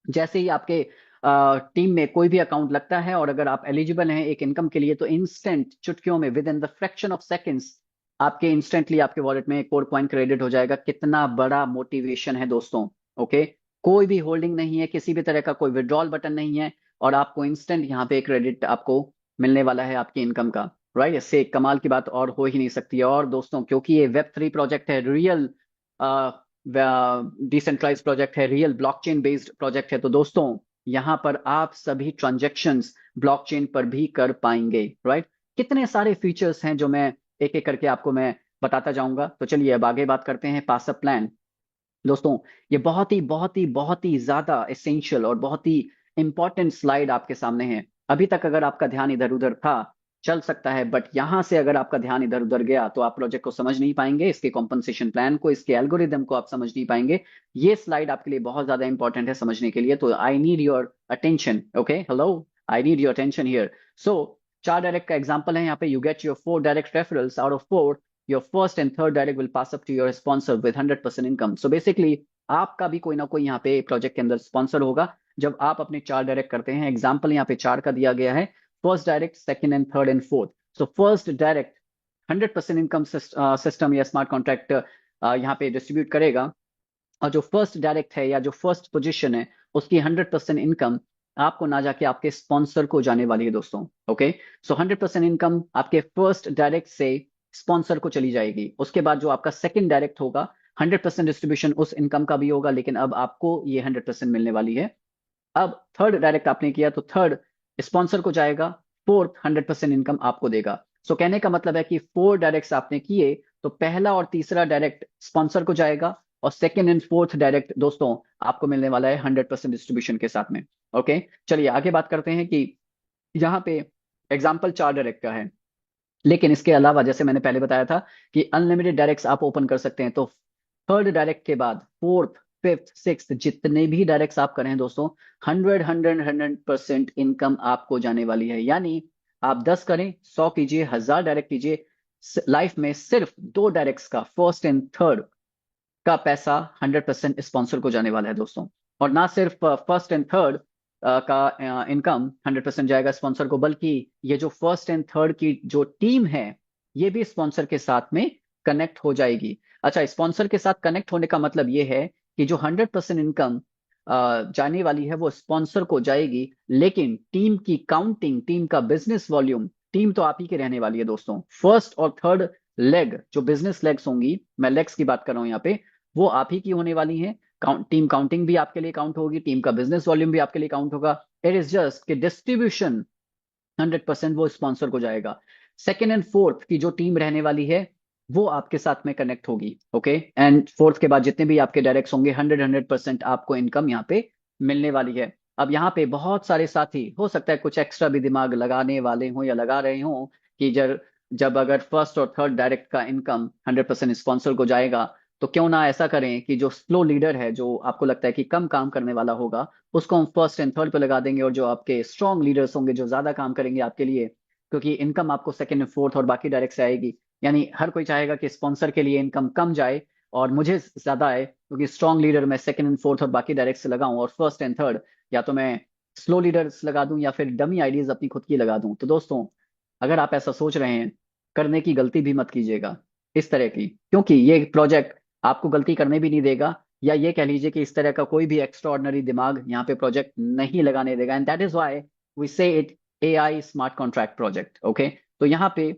जैसे ही आपके टीम में कोई भी अकाउंट लगता है और अगर आप एलिजिबल हैं एक इनकम के लिए, तो इंस्टेंट चुटकियों में with in the fraction of seconds आपके इंस्टेंटली आपके वॉलेट में कोड पॉइंट क्रेडिट हो जाएगा। कितना बड़ा मोटिवेशन है दोस्तों। ओके, कोई भी होल्डिंग नहीं है, किसी भी तरह का कोई विड्रॉल बटन नहीं है, और आपको इंस्टेंट यहाँ पे क्रेडिट आपको मिलने वाला है आपकी इनकम का। राइट, इससे कमाल की बात और हो ही नहीं सकती है। और दोस्तों क्योंकि ये वेब 3 प्रोजेक्ट है, रियल डिसेंट्रलाइज प्रोजेक्ट है, रियल ब्लॉकचेन बेस्ड प्रोजेक्ट है, तो दोस्तों यहाँ पर आप सभी ट्रांजेक्शन्स ब्लॉकचेन पर भी कर पाएंगे। राइट, कितने सारे फीचर्स हैं जो मैं एक एक करके आपको मैं बताता जाऊंगा। तो चलिए अब आगे बात करते हैं पासअप प्लान। दोस्तों ये बहुत ही ज्यादा एसेंशियल और बहुत ही इंपॉर्टेंट स्लाइड आपके सामने है। अभी तक अगर आपका ध्यान इधर उधर था चल सकता है, बट यहां से अगर आपका ध्यान इधर उधर गया तो आप प्रोजेक्ट को समझ नहीं पाएंगे, इसके कॉम्पनसेशन प्लान को, इसके एल्गोरिदम को आप समझ नहीं पाएंगे। ये स्लाइड आपके लिए बहुत ज्यादा इंपॉर्टेंट है समझने के लिए, तो I need your attention. Okay, hello, I need your attention here. So चार डायरेक्ट का एग्जांपल है यहाँ पे। You get your 4 direct referrals, out of 4 your first and third direct will pass up to your sponsor with 100% income. So basically आपका भी कोई ना कोई यहाँ पे प्रोजेक्ट के अंदर स्पॉन्सर होगा जब आप अपने 4 डायरेक्ट करते हैं। एग्जाम्पल यहाँ पे 4 का दिया गया है, first direct, second and third and fourth. So first direct 100% income system या स्मार्ट कॉन्ट्रैक्ट यहाँ पे डिस्ट्रीब्यूट करेगा, और जो फर्स्ट डायरेक्ट है या जो फर्स्ट पोजीशन है उसकी 100% इनकम आपको ना जाके आपके स्पॉन्सर को जाने वाली है दोस्तों। ओके, सो 100% इनकम आपके फर्स्ट डायरेक्ट से स्पॉन्सर को चली जाएगी। उसके बाद जो आपका सेकंड डायरेक्ट होगा, 100% डिस्ट्रीब्यूशन उस इनकम का भी होगा, लेकिन अब आपको ये 100% मिलने वाली है। अब थर्ड डायरेक्ट आपने किया तो थर्ड स्पॉन्सर को जाएगा, फोर्थ 100% इनकम आपको देगा। सो कहने का मतलब है कि 4 डायरेक्ट्स आपने किए तो पहला और तीसरा डायरेक्ट स्पॉन्सर को जाएगा, और सेकेंड एंड फोर्थ डायरेक्ट दोस्तों आपको मिलने वाला है 100% डिस्ट्रीब्यूशन के साथ में। ओके, चलिए आगे बात करते हैं कि यहाँ पे एग्जाम्पल 4 डायरेक्ट का है, लेकिन इसके अलावा जैसे मैंने पहले बताया था कि अनलिमिटेड डायरेक्ट्स आप ओपन कर सकते हैं। तो थर्ड डायरेक्ट के बाद फोर्थ, फिफ्थ, सिक्स्थ जितने भी डायरेक्ट्स आप करें दोस्तों, 100% इनकम आपको जाने वाली है। यानी आप 10 करें, 100 कीजिए, 1000 डायरेक्ट कीजिए, लाइफ में सिर्फ 2 डायरेक्ट्स का, फर्स्ट एंड थर्ड का पैसा 100% स्पॉन्सर को जाने वाला है दोस्तों। और ना सिर्फ फर्स्ट एंड थर्ड का इनकम 100% जाएगा स्पॉन्सर को, बल्कि ये जो फर्स्ट एंड थर्ड की जो टीम है ये भी स्पॉन्सर के साथ में कनेक्ट हो जाएगी। अच्छा, स्पॉन्सर के साथ कनेक्ट होने का मतलब ये है कि जो 100% इनकम जाने वाली है वो स्पॉन्सर को जाएगी, लेकिन टीम की काउंटिंग, टीम का बिजनेस वॉल्यूम, टीम तो आप ही की रहने वाली है दोस्तों। फर्स्ट और थर्ड लेग जो बिजनेस लेग्स होंगी, मैं लेग्स की बात कर रहा हूं यहाँ पे, वो आप ही की होने वाली है। टीम काउंटिंग भी आपके लिए काउंट होगी, टीम का बिजनेस वॉल्यूम भी आपके लिए काउंट होगा। इट इज जस्ट कि डिस्ट्रीब्यूशन 100% वो स्पॉन्सर को जाएगा। सेकेंड एंड फोर्थ की जो टीम रहने वाली है वो आपके साथ में कनेक्ट होगी। ओके, एंड फोर्थ के बाद जितने भी आपके डायरेक्ट्स होंगे 100% आपको इनकम यहाँ पे मिलने वाली है। अब यहाँ पे बहुत सारे साथी हो सकता है कुछ एक्स्ट्रा भी दिमाग लगाने वाले हों या लगा रहे हों कि जब जब अगर फर्स्ट और थर्ड डायरेक्ट का इनकम 100% स्पॉन्सर को जाएगा, तो क्यों ना ऐसा करें कि जो स्लो लीडर है, जो आपको लगता है कि कम काम करने वाला होगा, उसको हम फर्स्ट एंड थर्ड पे लगा देंगे, और जो आपके स्ट्रॉन्ग लीडर्स होंगे जो ज्यादा काम करेंगे आपके लिए, क्योंकि इनकम आपको सेकंड एंड फोर्थ और बाकी डायरेक्ट से आएगी। यानी हर कोई चाहेगा कि स्पॉन्सर के लिए इनकम कम जाए और मुझे ज्यादा आए, क्योंकि स्ट्रॉन्ग लीडर मैं सेकंड एंड फोर्थ और बाकी डायरेक्ट से लगाऊं, और फर्स्ट एंड थर्ड या तो मैं स्लो लीडर्स लगा दूं या फिर डमी आइडियाज अपनी खुद की लगा दूं। तो दोस्तों अगर आप ऐसा सोच रहे हैं, करने की गलती भी मत कीजिएगा इस तरह की, क्योंकि ये प्रोजेक्ट आपको गलती करने भी नहीं देगा, या ये कह लीजिए कि इस तरह का कोई भी एक्स्ट्रा ऑर्डिनरी दिमाग यहाँ पे प्रोजेक्ट नहीं लगाने देगा। And that is why we say it AI smart contract project. Okay, तो यहाँ पे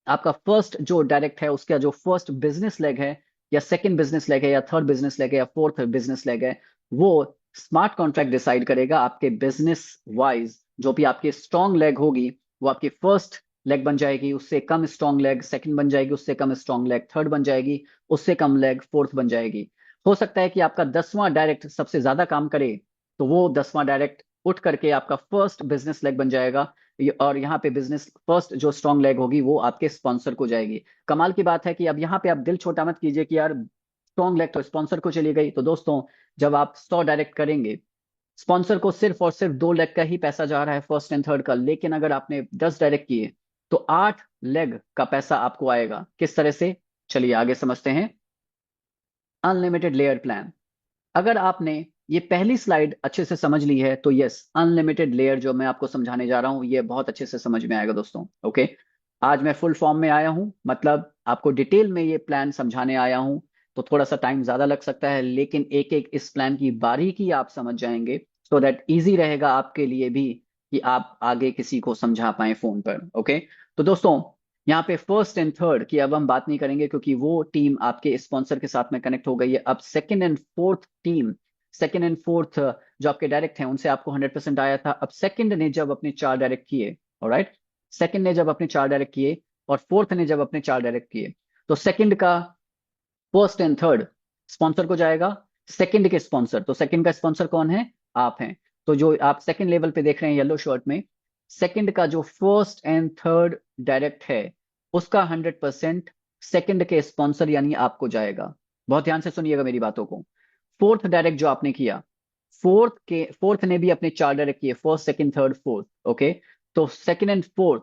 आपका फर्स्ट जो डायरेक्ट है उसका जो फर्स्ट बिजनेस लेग है, या सेकंड बिजनेस लेग है, या थर्ड बिजनेस लेग है, या फोर्थ बिजनेस लेग है, वो स्मार्ट कॉन्ट्रैक्ट डिसाइड करेगा आपके बिजनेस वाइज। जो भी आपकी स्ट्रॉन्ग लेग होगी वो आपकी फर्स्ट लेग बन जाएगी, उससे कम स्ट्रॉन्ग लेग सेकंड बन जाएगी, उससे कम स्ट्रॉन्ग लेग थर्ड बन जाएगी, उससे कम लेग फोर्थ बन जाएगी। हो सकता है कि आपका 10वां डायरेक्ट सबसे ज्यादा काम करे, तो वो 10वां डायरेक्ट उठ करके आपका फर्स्ट बिजनेस लेग बन जाएगा, और यहाँ पे बिजनेस फर्स्ट जो स्ट्रॉन्ग लेग होगी वो आपके स्पॉन्सर को जाएगी। कमाल की बात है कि अब यहाँ पे आप दिल छोटा मत कीजिए कि यार स्ट्रॉन्ग लेग तो स्पॉन्सर को चली गई। तो दोस्तों जब आप 100 डायरेक्ट करेंगे स्पॉन्सर को सिर्फ और सिर्फ 2 लेग का ही पैसा जा रहा है, फर्स्ट एंड थर्ड का, लेकिन अगर आपने 10 डायरेक्ट किए तो 8 लेग का पैसा आपको आएगा। किस तरह से, चलिए आगे समझते हैं। अनलिमिटेड लेयर प्लान, अगर आपने ये पहली स्लाइड अच्छे से समझ ली है तो यस, अनलिमिटेड लेयर जो मैं आपको समझाने जा रहा हूं ये बहुत अच्छे से समझ में आएगा दोस्तों। ओके, आज मैं फुल फॉर्म में आया हूं, मतलब आपको डिटेल में ये प्लान समझाने आया हूं, तो थोड़ा सा टाइम ज्यादा लग सकता है, लेकिन एक एक इस प्लान की बारीकी आप समझ जाएंगे, सो दैट इजी रहेगा आपके लिए भी कि आप आगे किसी को समझा पाए फोन पर। ओके, तो दोस्तों यहाँ पे फर्स्ट एंड थर्ड की अब हम बात नहीं करेंगे, क्योंकि वो टीम आपके स्पॉन्सर के साथ में कनेक्ट हो गई है। अब second and fourth team, second and fourth जो आपके डायरेक्ट हैं उनसे आपको 100% आया था। अब सेकंड ने जब अपने 4 डायरेक्ट किए, ऑलराइट, सेकंड ने जब अपने 4 डायरेक्ट किए और फोर्थ ने जब अपने 4 डायरेक्ट किए, तो सेकंड का फर्स्ट एंड थर्ड स्पॉन्सर को जाएगा। सेकंड के स्पॉन्सर, तो सेकंड का स्पॉन्सर कौन है, आप हैं। तो जो आप सेकंड लेवल पे देख रहे हैं येलो शर्ट में, सेकंड का जो फर्स्ट एंड थर्ड डायरेक्ट है उसका 100% सेकंड के स्पॉन्सर यानी आपको जाएगा। बहुत ध्यान से सुनिएगा मेरी बातों को। फोर्थ डायरेक्ट जो आपने किया, फोर्थ ने भी अपने 4 डायरेक्ट किए, first second third fourth. Okay, तो सेकंड एंड फोर्थ,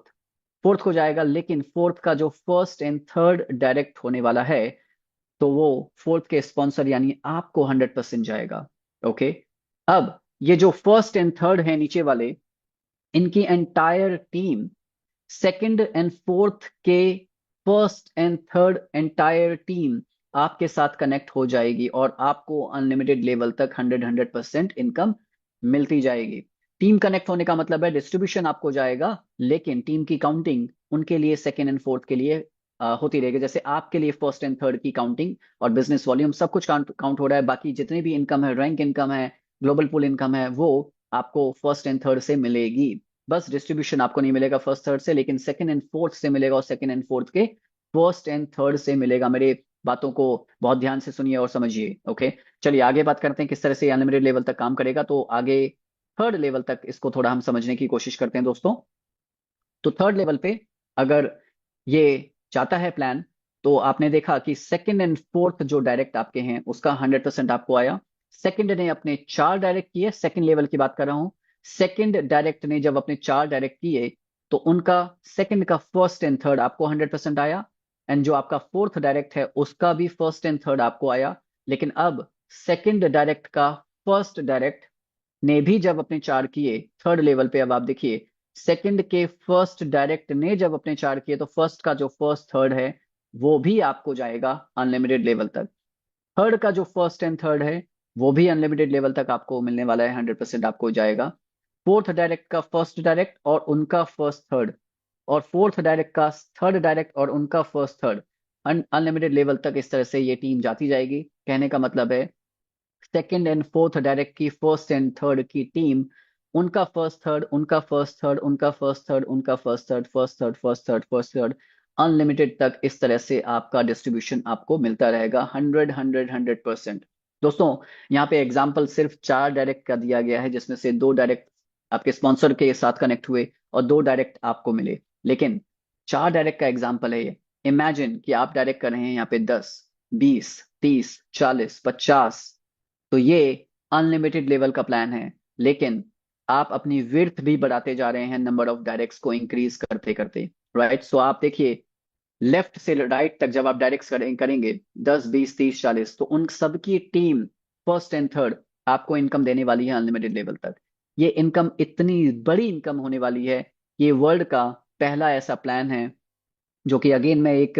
फोर्थ को जाएगा, लेकिन फोर्थ का जो फर्स्ट एंड थर्ड डायरेक्ट होने वाला है तो वो फोर्थ के स्पॉन्सर यानी आपको 100% जाएगा। ओके, अब ये जो फर्स्ट एंड थर्ड है नीचे वाले, इनकी entire team second and fourth के first and third entire team आपके साथ कनेक्ट हो जाएगी और आपको अनलिमिटेड लेवल तक 100% इनकम मिलती जाएगी। टीम कनेक्ट होने का मतलब है डिस्ट्रीब्यूशन आपको जाएगा, लेकिन टीम की काउंटिंग उनके लिए सेकंड एंड फोर्थ के लिए होती रहेगी। जैसे आपके लिए फर्स्ट एंड थर्ड की काउंटिंग और बिजनेस वॉल्यूम सब कुछ काउंट काउंट हो रहा है, बाकी जितनी भी इनकम है, रैंक इनकम है, ग्लोबल पूल इनकम है, वो आपको फर्स्ट एंड थर्ड से मिलेगी। बस डिस्ट्रीब्यूशन आपको नहीं मिलेगा फर्स्ट थर्ड से, लेकिन सेकंड एंड फोर्थ से मिलेगा, और सेकंड एंड फोर्थ के फर्स्ट एंड थर्ड से मिलेगा। मेरे बातों को बहुत ध्यान से सुनिए और समझिए। ओके, चलिए आगे बात करते हैं किस तरह से अनलिमिटेड लेवल तक काम करेगा। तो आगे थर्ड लेवल तक इसको थोड़ा हम समझने की कोशिश करते हैं दोस्तों। तो थर्ड लेवल पे अगर ये चाहता है प्लान, तो आपने देखा कि सेकंड एंड फोर्थ जो डायरेक्ट आपके हैं उसका 100% आपको आया। सेकंड ने अपने 4 डायरेक्ट किए, सेकंड लेवल की बात कर रहा हूं। सेकंड डायरेक्ट ने जब अपने 4 डायरेक्ट किए तो उनका सेकंड का फर्स्ट एंड थर्ड आपको 100% आया, एंड जो आपका फोर्थ डायरेक्ट है उसका भी फर्स्ट एंड थर्ड आपको आया। लेकिन अब सेकंड डायरेक्ट का फर्स्ट डायरेक्ट ने भी जब अपने 4 किए थर्ड लेवल पे, अब आप देखिए सेकंड के फर्स्ट डायरेक्ट ने जब अपने 4 किए तो फर्स्ट का जो फर्स्ट थर्ड है वो भी आपको जाएगा अनलिमिटेड लेवल तक। थर्ड का जो फर्स्ट एंड थर्ड है वो भी अनलिमिटेड लेवल तक आपको मिलने वाला है, 100% आपको जाएगा। फोर्थ डायरेक्ट का फर्स्ट डायरेक्ट और उनका फर्स्ट थर्ड, और फोर्थ डायरेक्ट का थर्ड डायरेक्ट और उनका फर्स्ट थर्ड, अनलिमिटेड लेवल तक इस तरह से ये टीम जाती जाएगी। कहने का मतलब है सेकंड एंड फोर्थ डायरेक्ट की फर्स्ट एंड थर्ड की टीम, उनका फर्स्ट थर्ड, उनका फर्स्ट थर्ड, उनका फर्स्ट थर्ड, उनका first third, first third, first third, first third, unlimited तक इस तरह से आपका डिस्ट्रीब्यूशन आपको मिलता रहेगा। 100 दोस्तों, यहाँ पे एग्जाम्पल सिर्फ 4 डायरेक्ट का दिया गया है, जिसमें से 2 डायरेक्ट आपके स्पॉन्सर के साथ कनेक्ट हुए और 2 डायरेक्ट आपको मिले, लेकिन 4 डायरेक्ट का एग्जाम्पल है ये। इमेजिन कि आप डायरेक्ट कर रहे हैं यहाँ पे 10, 20, 30, 40, 50, तो ये अनलिमिटेड लेवल का प्लान है, लेकिन आप अपनी विड्थ भी बढ़ाते जा रहे हैं नंबर ऑफ डायरेक्ट्स को इंक्रीज करते करते। राइट, सो आप देखिए लेफ्ट से राइट तक जब आप डायरेक्ट्स करेंगे 10, 20, 30, 40, तो उन सबकी टीम फर्स्ट एंड थर्ड आपको इनकम देने वाली है अनलिमिटेड लेवल तक। ये इनकम इतनी बड़ी इनकम होने वाली है, ये वर्ल्ड का पहला ऐसा प्लान है जो कि अगेन मैं एक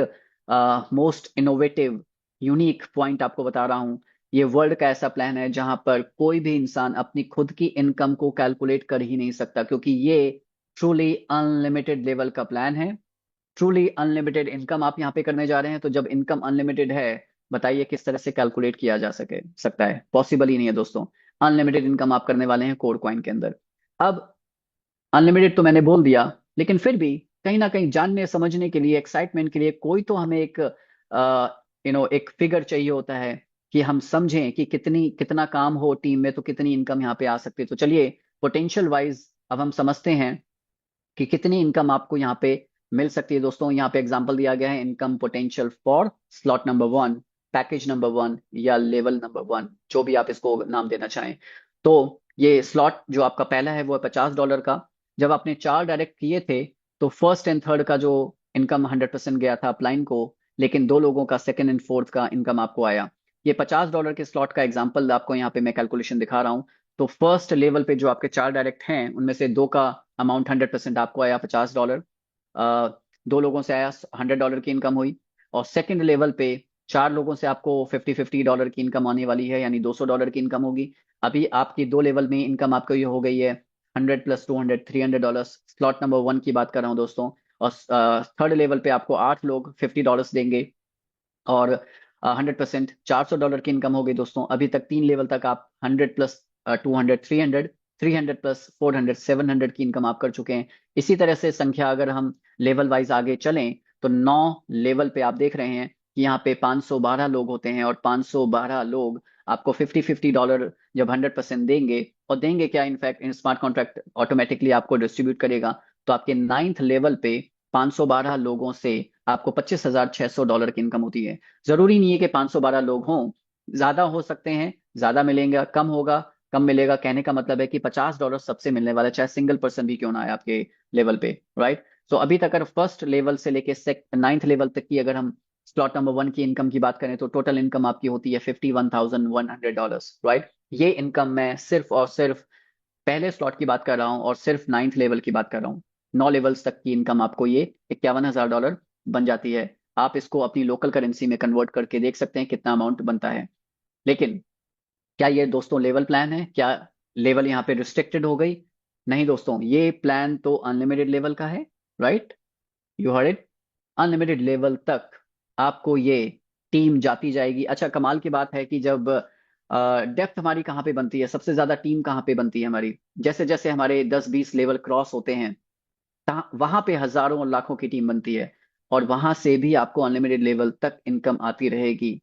मोस्ट इनोवेटिव यूनिक पॉइंट आपको बता रहा हूं। ये वर्ल्ड का ऐसा प्लान है जहां पर कोई भी इंसान अपनी खुद की इनकम को कैलकुलेट कर ही नहीं सकता, क्योंकि ये ट्रूली अनलिमिटेड लेवल का प्लान है। ट्रूली अनलिमिटेड इनकम आप यहाँ पे करने जा रहे हैं, तो जब इनकम अनलिमिटेड है, बताइए किस तरह से कैलकुलेट किया जा सकता है, पॉसिबल ही नहीं है दोस्तों। अनलिमिटेड इनकम आप करने वाले हैं कोर कॉइन के अंदर। अब अनलिमिटेड तो मैंने बोल दिया, लेकिन फिर भी कहीं ना कहीं जानने समझने के लिए, एक्साइटमेंट के लिए कोई तो हमें एक एक फिगर चाहिए होता है कि हम समझें कि कितना काम हो टीम में तो कितनी इनकम यहाँ पे आ सकती है। तो चलिए पोटेंशियल वाइज अब हम समझते हैं कि कितनी इनकम आपको यहाँ पे मिल सकती है। दोस्तों यहाँ पे एग्जांपल दिया गया है, income potential for slot number 1, package number 1 या लेवल नंबर 1, जो भी आप इसको नाम देना चाहें। तो ये स्लॉट जो आपका पहला है वो है $50 का। जब आपने 4 डायरेक्ट किए थे तो फर्स्ट एंड थर्ड का जो इनकम 100% गया था अपलाइन को, लेकिन दो लोगों का सेकंड एंड फोर्थ का इनकम आपको आया। ये $50 के स्लॉट का एग्जाम्पल आपको यहाँ पे मैं कैलकुलेशन दिखा रहा हूँ। तो फर्स्ट लेवल पे जो आपके 4 डायरेक्ट हैं उनमें से दो का अमाउंट 100% आपको आया $50। दो लोगों से आया $100 की इनकम हुई। और सेकंड लेवल पे 4 लोगों से आपको 50-50 डॉलर की इनकम आने वाली है, यानी $200 की इनकम होगी। अभी आपकी दो लेवल में इनकम आपको ये हो गई है 100 प्लस 200 $300। स्लॉट नंबर 1 की बात कर रहा हूँ दोस्तों। और थर्ड लेवल पे आपको 8 लोग $50 देंगे और 100% $400 की इनकम हो गई दोस्तों। अभी तक 3 लेवल तक आप 100 प्लस 200 300, 300 प्लस 400 700 की इनकम आप कर चुके हैं। इसी तरह से संख्या अगर हम लेवल वाइज आगे चलें तो 9 लेवल पे आप देख रहे हैं कि यहाँ पे 512 लोग होते हैं, और 512 लोग आपको 50-50 डॉलर जब 100% देंगे, और देंगे क्या, in fact in smart contract automatically आपको डिस्ट्रीब्यूट करेगा। तो आपके 9th लेवल पे 512 लोगों से आपको $25,600 की इनकम होती है। जरूरी नहीं है कि 512 लोग हों, ज्यादा हो सकते हैं, ज्यादा मिलेंगे, कम होगा, कम मिलेगा। कहने का मतलब है कि $50 सबसे मिलने वाला है, चाहे सिंगल पर्सन भी क्यों ना आए आपके लेवल पे, राइट। तो अभी तक अगर फर्स्ट लेवल से लेके 9th लेवल तक की अगर हम स्लॉट नंबर 1 की इनकम की बात करें तो टोटल इनकम आपकी होती है $51,100, राइट। ये इनकम मैं सिर्फ और सिर्फ पहले स्लॉट की बात कर रहा हूँ और सिर्फ 9th लेवल की बात कर रहा हूँ। 9 लेवल्स तक की इनकम आपको ये $51,000 बन जाती है। आप इसको अपनी लोकल करेंसी में कन्वर्ट करके देख सकते हैं कितना अमाउंट बनता है। लेकिन क्या ये दोस्तों लेवल प्लान है? क्या लेवल यहाँ पे रिस्ट्रिक्टेड हो गई? नहीं दोस्तों, ये प्लान तो अनलिमिटेड लेवल का है, right. You heard it, unlimited level तक आपको ये टीम जाती जाएगी। अच्छा, कमाल की बात है कि जब डेप्थ हमारी कहाँ पे बनती है, सबसे ज्यादा टीम कहाँ पे बनती है हमारी, जैसे जैसे हमारे 10-20 लेवल क्रॉस होते हैं वहां पे हजारों और लाखों की टीम बनती है, और वहां से भी आपको अनलिमिटेड लेवल तक इनकम आती रहेगी।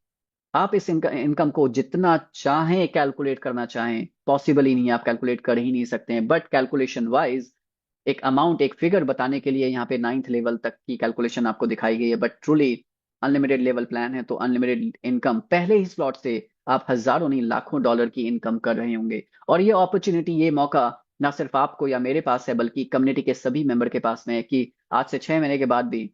आप इस इनकम को जितना चाहें कैलकुलेट करना चाहें, पॉसिबल ही नहीं है, आप कैलकुलेट कर ही नहीं सकते हैं। बट कैलकुलेशन वाइज एक अमाउंट, एक फिगर बताने के लिए यहाँ पे 9th लेवल तक की कैलकुलेशन आपको दिखाई गई है। But truly unlimited level plan है तो अनलिमिटेड इनकम, पहले ही स्लॉट से आप हजारों नहीं लाखों डॉलर की इनकम कर रहे होंगे। और ये अपॉर्चुनिटी, ये मौका ना सिर्फ आपको या मेरे पास है, बल्कि कम्युनिटी के सभी मेंबर के पास में है कि आज से 6 महीने के बाद भी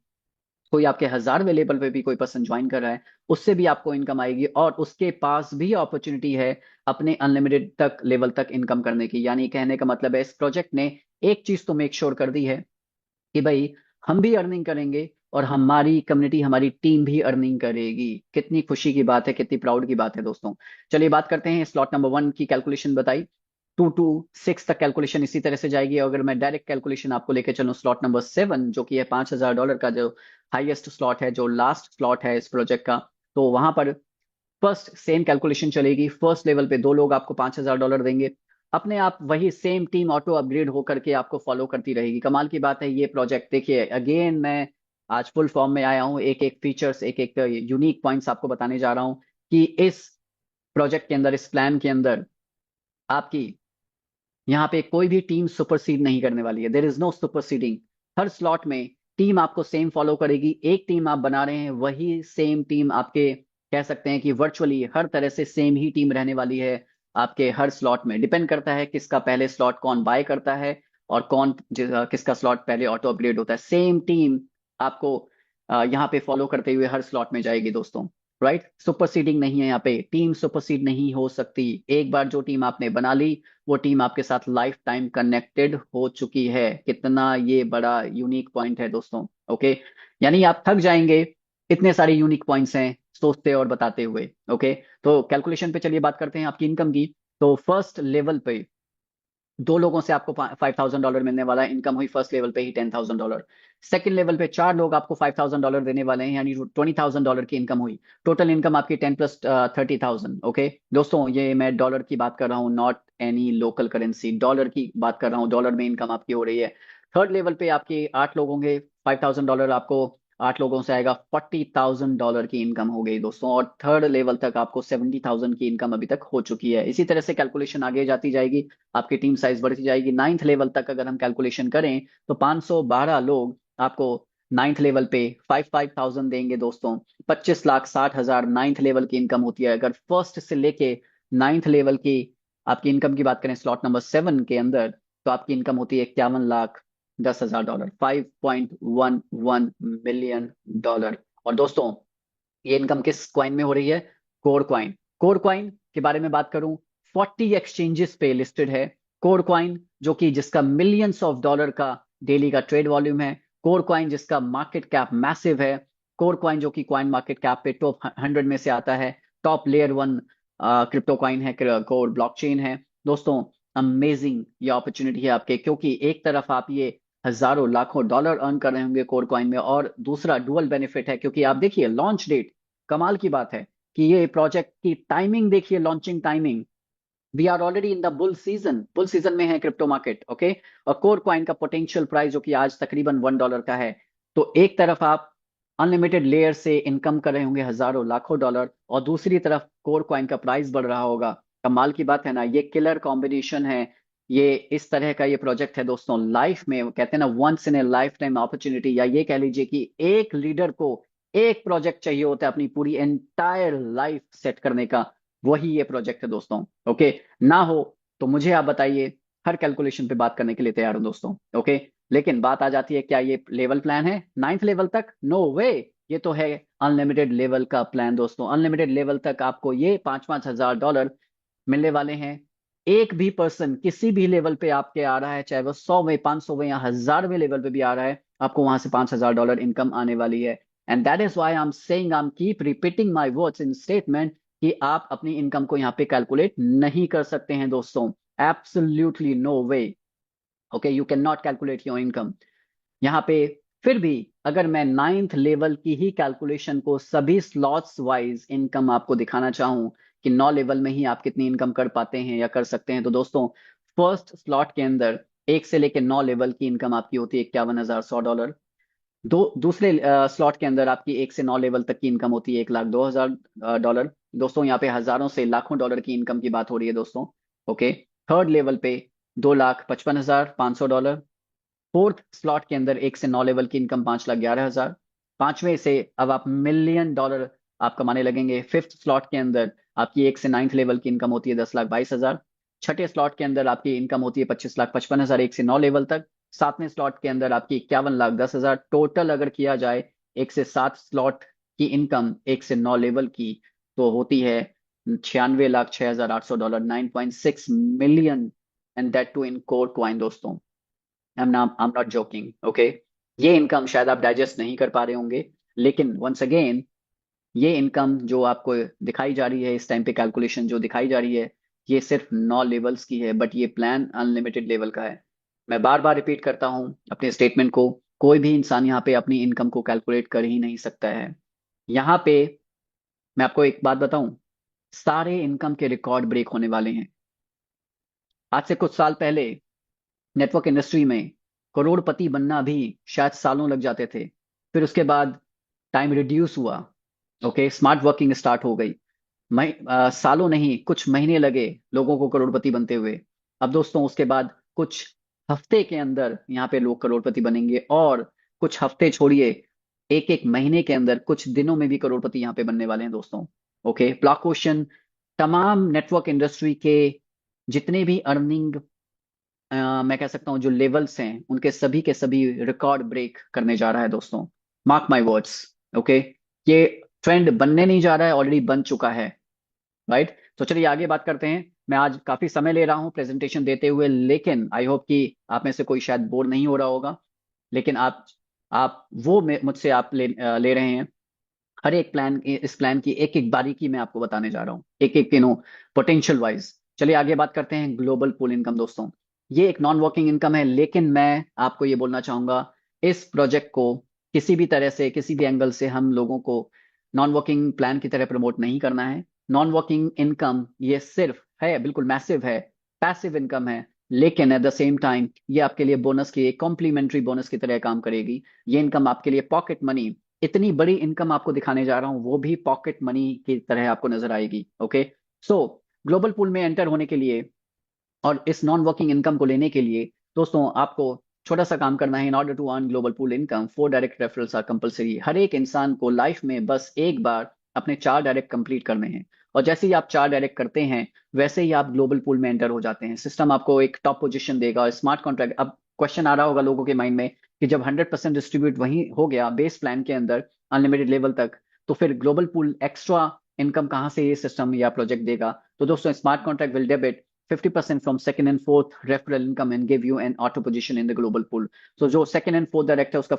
कोई आपके 1000वें लेवल पे भी कोई पर्सन ज्वाइन कर रहा है, उससे भी आपको इनकम आएगी, और उसके पास भी अपॉर्चुनिटी है अपने अनलिमिटेड तक लेवल तक इनकम करने की। यानी कहने का मतलब है इस प्रोजेक्ट ने एक चीज तो मेक श्योर कर दी है कि भाई हम भी अर्निंग करेंगे और हमारी कम्युनिटी, हमारी टीम भी अर्निंग करेगी। कितनी खुशी की बात है, कितनी प्राउड की बात है दोस्तों। चलिए बात करते हैं स्लॉट नंबर 1 की। कैलकुलेशन बताई 2 to 6 तक कैलकुलेशन इसी तरह से जाएगी। अगर मैं डायरेक्ट कैलकुलेशन आपको लेके चलूं स्लॉट नंबर 7 जो कि है $5,000 का, जो हाईएस्ट स्लॉट है, जो लास्ट स्लॉट है इस प्रोजेक्ट का, तो वहां पर फर्स्ट सेम कैलकुलेशन चलेगी। फर्स्ट लेवल पे दो लोग आपको $5,000 देंगे, अपने आप वही सेम टीम ऑटो अपग्रेड होकर के आपको फॉलो करती रहेगी। कमाल की बात है ये प्रोजेक्ट। देखिए अगेन मैं आज फुल फॉर्म में आया हूँ, एक एक फीचर्स, एक एक यूनिक पॉइंट्स आपको बताने जा रहा हूँ कि इस प्रोजेक्ट के अंदर, इस प्लान के अंदर आपकी यहाँ पे कोई भी टीम सुपरसीड नहीं करने वाली है। There is no superseding. हर स्लॉट में टीम आपको सेम फॉलो करेगी। एक टीम आप बना रहे हैं, वही सेम टीम आपके, कह सकते हैं कि वर्चुअली हर तरह से सेम ही टीम रहने वाली है आपके हर स्लॉट में। डिपेंड करता है किसका पहले स्लॉट कौन बाय करता है और किसका स्लॉट पहले ऑटो अपग्रेड होता है। सेम टीम आपको यहाँ पे फॉलो करते हुए हर स्लॉट में जाएगी दोस्तों, राइट। सुपरसीडिंग नहीं है यहाँ पे, टीम सुपरसीड नहीं हो सकती। एक बार जो टीम आपने बना ली वो टीम आपके साथ लाइफ टाइम कनेक्टेड हो चुकी है। कितना ये बड़ा यूनिक पॉइंट है दोस्तों, ओके। यानी आप थक जाएंगे, इतने सारे यूनिक पॉइंट्स हैं सोचते और बताते हुए, ओके। तो कैलकुलेशन पे चलिए बात करते हैं आपकी इनकम की। तो फर्स्ट लेवल पे दो लोगों से आपको $5,000 मिलने वाला है, इनकम हुई फर्स्ट लेवल पे ही $10,000। सेकंड लेवल पे 4 लोग आपको $5,000 देने वाले हैं, यानी $20,000 की इनकम हुई। टोटल इनकम आपकी 10 प्लस 30,000, ओके दोस्तों। ये मैं डॉलर की बात कर रहा हूँ, not any local currency, dollar की बात कर रहा हूँ। डॉलर में इनकम आपकी हो रही है। थर्ड लेवल पे आपके 8 लोग होंगे, $5,000 आपको 8 लोगों से आएगा, $40,000 की इनकम हो गई दोस्तों। और थर्ड लेवल तक आपको 70,000 की इनकम अभी तक हो चुकी है। इसी तरह से कैलकुलेशन आगे जाती जाएगी, आपकी टीम साइज बढ़ती जाएगी। 9th लेवल तक अगर हम कैलकुलेशन करें तो 512 लोग आपको 9th लेवल पे 5,000 देंगे दोस्तों। 25,60,000 9th लेवल की इनकम होती है। अगर फर्स्ट से लेके 9th लेवल की आपकी इनकम की बात करें स्लॉट नंबर 7 के अंदर, तो आपकी इनकम होती है 51,10,000 डॉलर, $5.11 मिलियन। और दोस्तों, ये इनकम किस क्वाइन में हो रही है? Core coin. कोर क्वाइन के बारे में बात करूं, 40 एक्सचेंजेस पे लिस्टेड है कोर क्वाइन, जो कि जिसका मिलियंस ऑफ डॉलर का डेली का ट्रेड वॉल्यूम है। कोर क्वाइन जिसका मार्केट कैप मैसिव है। कोर क्वाइन जो कि क्वाइन मार्केट कैप पे टॉप 100 में से आता है। टॉप लेयर 1 क्रिप्टो क्वाइन है, कोर ब्लॉकचेन है। दोस्तों, अमेजिंग ये अपॉर्चुनिटी है आपके, क्योंकि एक तरफ आप ये हजारों लाखों डॉलर अर्न कर रहे होंगे कोर क्वाइन में, और दूसरा डुअल बेनिफिट है, क्योंकि आप देखिए लॉन्च डेट, कमाल की बात है कि ये प्रोजेक्ट की टाइमिंग देखिए, launching timing, we are already in the bull season में है क्रिप्टो मार्केट, ओके। और कोर क्वाइन का पोटेंशियल प्राइस जो कि आज तकरीबन $1 का है। तो एक तरफ आप अनलिमिटेड लेयर से इनकम कर रहे होंगे हजारों लाखों डॉलर, और दूसरी तरफ कोर क्वाइन का प्राइस बढ़ रहा होगा। कमाल की बात है ना, ये किलर कॉम्बिनेशन है। ये इस तरह का ये प्रोजेक्ट है दोस्तों, लाइफ में कहते हैं ना, once in a life time opportunity, या ये कह लीजिए कि एक लीडर को एक प्रोजेक्ट चाहिए होता है अपनी पूरी एंटायर लाइफ सेट करने का। वही ये प्रोजेक्ट है दोस्तों, ओके। ना हो तो मुझे आप बताइए, हर कैलकुलेशन पे बात करने के लिए तैयार हूं दोस्तों, ओके। लेकिन बात आ जाती है, क्या ये लेवल प्लान है 9th लेवल तक? नो वे। ये तो है अनलिमिटेड लेवल का प्लान दोस्तों। अनलिमिटेड लेवल तक आपको ये 5-5 हजार डॉलर मिलने वाले हैं। एक भी पर्सन किसी भी लेवल पे आपके आ रहा है, चाहे वो 100वें, 500वें या 1000वें लेवल पे भी आ रहा है, आपको वहां से $5,000 इनकम आने वाली है। And that is why I am saying, I am keep repeating my words in statement, कि आप अपनी इनकम को यहाँ पे कैलकुलेट नहीं कर सकते हैं दोस्तों। Absolutely no way, okay, you can not calculate your income यहाँ पे। फिर भी अगर मैं 9th लेवल की ही कैलकुलेशन को सभी स्लॉट्स वाइज इनकम आपको दिखाना चाहूं कि 9 लेवल में ही आप कितनी इनकम कर पाते हैं या कर सकते हैं, तो दोस्तों, फर्स्ट स्लॉट के अंदर 1 से लेकर 9 लेवल की इनकम आपकी होती है $51,100। दूसरे स्लॉट के अंदर आपकी 1 से 9 लेवल तक की इनकम होती है $1,02,000। दोस्तों, यहाँ पे हजारों से लाखों डॉलर की इनकम की बात हो रही है दोस्तों, ओके। थर्ड लेवल पे $2,55,500। फोर्थ स्लॉट के अंदर 1 से 9 लेवल की इनकम 5,11,000। पांचवें से अब आप मिलियन डॉलर आप कमाने लगेंगे। फिफ्थ स्लॉट के अंदर आपकी 1 से 9th लेवल की इनकम होती है 10,22,000। छठे स्लॉट के अंदर आपकी इनकम होती है 25,55,000 1 से 9 लेवल तक। सातवें स्लॉट के अंदर आपकी 51,10,000। टोटल अगर किया जाए 1 से 7 स्लॉट की इनकम 1 से 9 लेवल की, तो होती है $96,06,800, 9.6 million, and that too in core coin दोस्तों। I'm not joking, okay। ये इनकम शायद आप डाइजेस्ट नहीं कर पा रहे होंगे, लेकिन वंस अगेन, ये इनकम जो आपको दिखाई जा रही है इस टाइम पे, कैलकुलेशन जो दिखाई जा रही है, ये सिर्फ 9 लेवल्स की है, बट ये प्लान अनलिमिटेड लेवल का है। मैं बार बार रिपीट करता हूं अपने स्टेटमेंट को, कोई भी इंसान यहाँ पे अपनी इनकम को कैलकुलेट कर ही नहीं सकता है। यहाँ पे मैं आपको एक बात बताऊं, सारे इनकम के रिकॉर्ड ब्रेक होने वाले हैं। आज से कुछ साल पहले नेटवर्क इंडस्ट्री में करोड़पति बनना भी शायद सालों लग जाते थे। फिर उसके बाद टाइम रिड्यूस हुआ, ओके, स्मार्ट वर्किंग स्टार्ट हो गई। सालों नहीं, कुछ महीने लगे लोगों को करोड़पति बनते हुए। अब दोस्तों, उसके बाद कुछ हफ्ते के अंदर यहाँ पे लोग करोड़पति बनेंगे, और कुछ हफ्ते छोड़िए, एक एक महीने के अंदर, कुछ दिनों में भी करोड़पति यहाँ पे बनने वाले हैं दोस्तों, ओके। ब्लॉक ओशन तमाम नेटवर्क इंडस्ट्री के जितने भी अर्निंग, मैं कह सकता हूं जो लेवल्स हैं, उनके सभी के सभी रिकॉर्ड ब्रेक करने जा रहा है दोस्तों। Mark my words, okay. ये ट्रेंड बनने नहीं जा रहा है, ऑलरेडी बन चुका है, राइट। तो चलिए आगे बात करते हैं। मैं आज काफी समय ले रहा हूं प्रेजेंटेशन देते हुए, लेकिन आई होप कि आप में से कोई शायद बोर नहीं हो रहा होगा। लेकिन आप वो मुझसे आप ले रहे हैं। हर एक प्लान, इस प्लान की एक एक बारीकी मैं आपको बताने जा रहा हूँ, एक एक पोटेंशियल वाइज। चलिए आगे बात करते हैं ग्लोबल पूल इनकम दोस्तों। ये एक नॉन वर्किंग इनकम है, लेकिन मैं आपको ये बोलना चाहूंगा, इस प्रोजेक्ट को किसी भी तरह से, किसी भी एंगल से हम लोगों को नॉन वर्किंग प्लान की तरह प्रमोट नहीं करना है। नॉन वर्किंग इनकम ये सिर्फ है, बिल्कुल मैसिव है, पैसिव इनकम है, लेकिन एट द सेम टाइम ये आपके लिए बोनस की, एक कॉम्प्लीमेंट्री बोनस की तरह काम करेगी। ये इनकम आपके लिए पॉकेट मनी, इतनी बड़ी इनकम आपको दिखाने जा रहा हूं, वो भी पॉकेट मनी की तरह आपको नजर आएगी, ओके। सो ग्लोबल पूल में एंटर होने के लिए और इस नॉन वर्किंग इनकम को लेने के लिए दोस्तों, आपको छोटा सा काम करना है। In order to earn global pool income, 4 direct referrals are compulsory. हर एक इंसान को लाइफ में बस एक बार अपने 4 डायरेक्ट कंप्लीट करने हैं, और जैसे ही आप 4 डायरेक्ट करते हैं वैसे ही आप ग्लोबल पूल में एंटर हो जाते हैं। सिस्टम आपको एक टॉप पोजीशन देगा और स्मार्ट कॉन्ट्रैक्ट। अब क्वेश्चन आ रहा होगा लोगों के माइंड में कि जब 100% डिस्ट्रीब्यूट वहीं हो गया बेस प्लान के अंदर अनलिमिटेड लेवल तक, तो फिर ग्लोबल पूल एक्स्ट्रा इनकम कहाँ से ये सिस्टम या प्रोजेक्ट देगा? तो दोस्तों, smart contract will debit 50% from second and fourth referral income and give you an auto position in the global pool. So जो second and fourth डायरेक्ट है उसका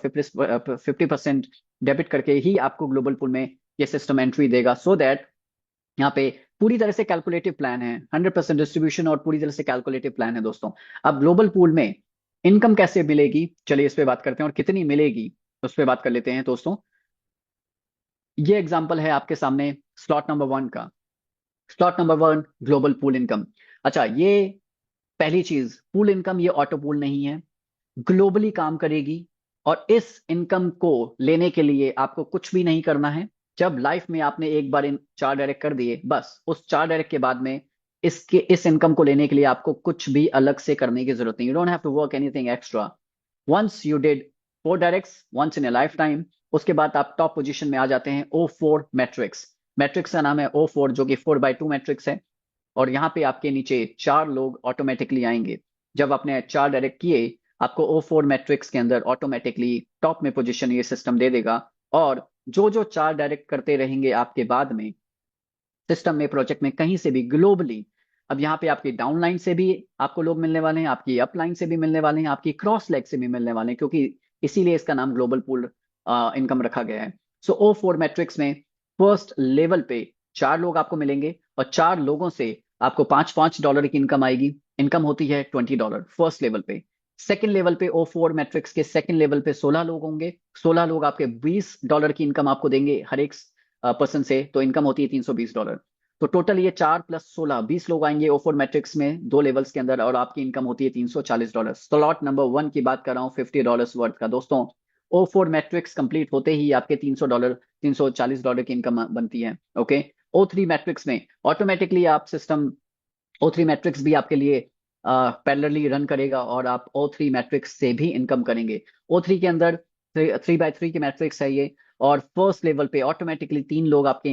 50% डेबिट करके ही आपको ग्लोबल पूल में ये सिस्टम एंट्री देगा, सो दैट यहाँ पे पूरी तरह से कैलकुलेटिव प्लान है, 100% डिस्ट्रीब्यूशन और पूरी तरह से कैलकुलेटिव प्लान है दोस्तों। अब ग्लोबल पूल में इनकम कैसे मिलेगी, चलिए इस पे बात करते हैं, और कितनी मिलेगी उस पर बात कर लेते हैं दोस्तों। ये एग्जांपल है आपके सामने स्लॉट नंबर 1 का। Slot number 1 global pool income. अच्छा, ये पहली चीज, पूल इनकम ये ऑटो पूल नहीं है, ग्लोबली काम करेगी। और इस इनकम को लेने के लिए आपको कुछ भी नहीं करना है। जब लाइफ में आपने एक बार इन 4 डायरेक्ट कर दिए, बस उस 4 डायरेक्ट के बाद में इस इनकम को लेने के लिए आपको कुछ भी अलग से करने की जरूरत नहीं। You don't have to work anything extra. Once you did 4 directs once in a life time, उसके बाद आप टॉप पोजीशन में आ जाते हैं O4 मैट्रिक्स। मैट्रिक्स का नाम है O4, जो कि 4x2 मैट्रिक्स है। और यहाँ पे आपके नीचे 4 लोग ऑटोमेटिकली आएंगे। जब आपने 4 डायरेक्ट किए, आपको O4 मैट्रिक्स के अंदर ऑटोमेटिकली टॉप में पोजीशन ये सिस्टम दे देगा। और जो जो 4 डायरेक्ट करते रहेंगे आपके बाद में सिस्टम में, प्रोजेक्ट में, कहीं से भी ग्लोबली, अब यहाँ पे आपकी डाउन लाइन से भी आपको लोग मिलने वाले हैं, आपकी अप लाइन से भी मिलने वाले हैं, आपकी क्रॉस लेग से भी मिलने वाले हैं, क्योंकि इसीलिए इसका नाम ग्लोबल पूल इनकम रखा गया है। सो O4 मैट्रिक्स में फर्स्ट लेवल पे 4 लोग आपको मिलेंगे और 4 लोगों से आपको $5-5 की इनकम आएगी। इनकम होती है $20 फर्स्ट लेवल पे। सेकंड लेवल पे O4 मैट्रिक्स के सेकंड लेवल पे 16 लोग होंगे। 16 लोग आपके $20 की इनकम आपको देंगे हर एक पर्सन से, तो इनकम होती है $320। तो टोटल ये 4 प्लस 16 20 लोग आएंगे O4 मैट्रिक्स में 2 लेवल्स के अंदर, और आपकी इनकम होती है $340। स्लॉट नंबर 1 की बात कर रहा हूँ, $50 वर्थ का दोस्तों। O4 मैट्रिक्स कंप्लीट होते ही आपके $340 की इनकम बनती है। ओके, O3 मैट्रिक्स में ऑटोमेटिकली आप सिस्टम O3 मैट्रिक्स भी आपके लिए पैरेलली रन करेगा और आप O3 मैट्रिक्स से भी इनकम करेंगे। O3 के अंदर 3x3 की मैट्रिक्स है ये, और फर्स्ट लेवल पे ऑटोमेटिकली 3 लोग आपके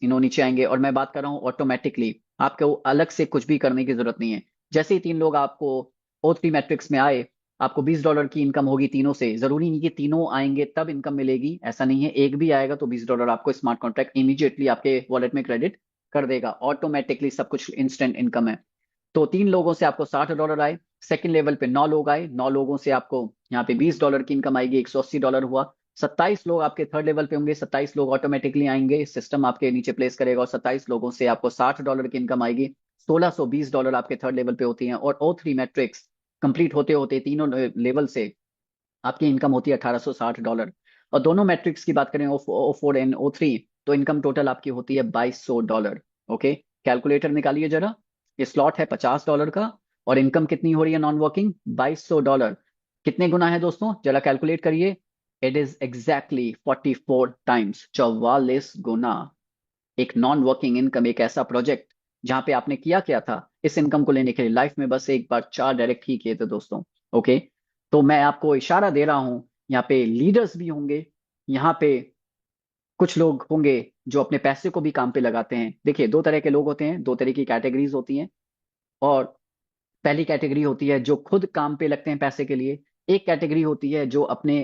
नीचे आएंगे। और मैं बात कर रहा हूँ ऑटोमेटिकली, आपको अलग से कुछ भी करने की जरूरत नहीं है। जैसे ही 3 लोग आपको O3 मैट्रिक्स में आए, आपको $20 की इनकम होगी तीनों से। जरूरी नहीं कि तीनों आएंगे तब इनकम मिलेगी, ऐसा नहीं है, एक भी आएगा तो $20 आपको स्मार्ट कॉन्ट्रैक्ट इमीडिएटली आपके वॉलेट में क्रेडिट कर देगा। ऑटोमेटिकली सब कुछ इंस्टेंट इनकम है। तो 3 लोगों से आपको $60 आए। सेकंड लेवल पे 9 लोग आए, 9 लोगों से आपको यहाँ पे $20 की इनकम आएगी, $180 हुआ। 27 लोग आपके थर्ड लेवल पे होंगे, 27 लोग ऑटोमेटिकली आएंगे, सिस्टम आपके नीचे प्लेस करेगा और 27 लोगों से आपको $60 की इनकम आएगी। $1620 आपके थर्ड लेवल पे होती हैं। और O3 मैट्रिक्स कंप्लीट होते होते तीनों लेवल से आपकी इनकम होती है $1860। और दोनों मैट्रिक्स की बात करें, O4 एंड O3, तो इनकम टोटल आपकी होती है $2200। ओके, कैलकुलेटर निकालिए जरा। ये स्लॉट है $50 का और इनकम कितनी हो रही है नॉन वर्किंग? $2200। कितने गुना है दोस्तों, जरा कैलकुलेट करिए। इट इज एग्जैक्टली 44 टाइम्स, 44 गुना। एक नॉन वर्किंग इनकम, एक ऐसा प्रोजेक्ट जहां पे आपने किया क्या था इस इनकम को लेने के लिए, लाइफ में बस एक बार 4 डायरेक्ट ही किए थे दोस्तों। ओके, तो मैं आपको इशारा दे रहा हूं, यहाँ पे लीडर्स भी होंगे, यहाँ पे कुछ लोग होंगे जो अपने पैसे को भी काम पे लगाते हैं। देखिए, 2 तरह के लोग होते हैं, 2 तरह की कैटेगरीज होती हैं। और पहली कैटेगरी होती है जो खुद काम पे लगते हैं पैसे के लिए। एक कैटेगरी होती है जो अपने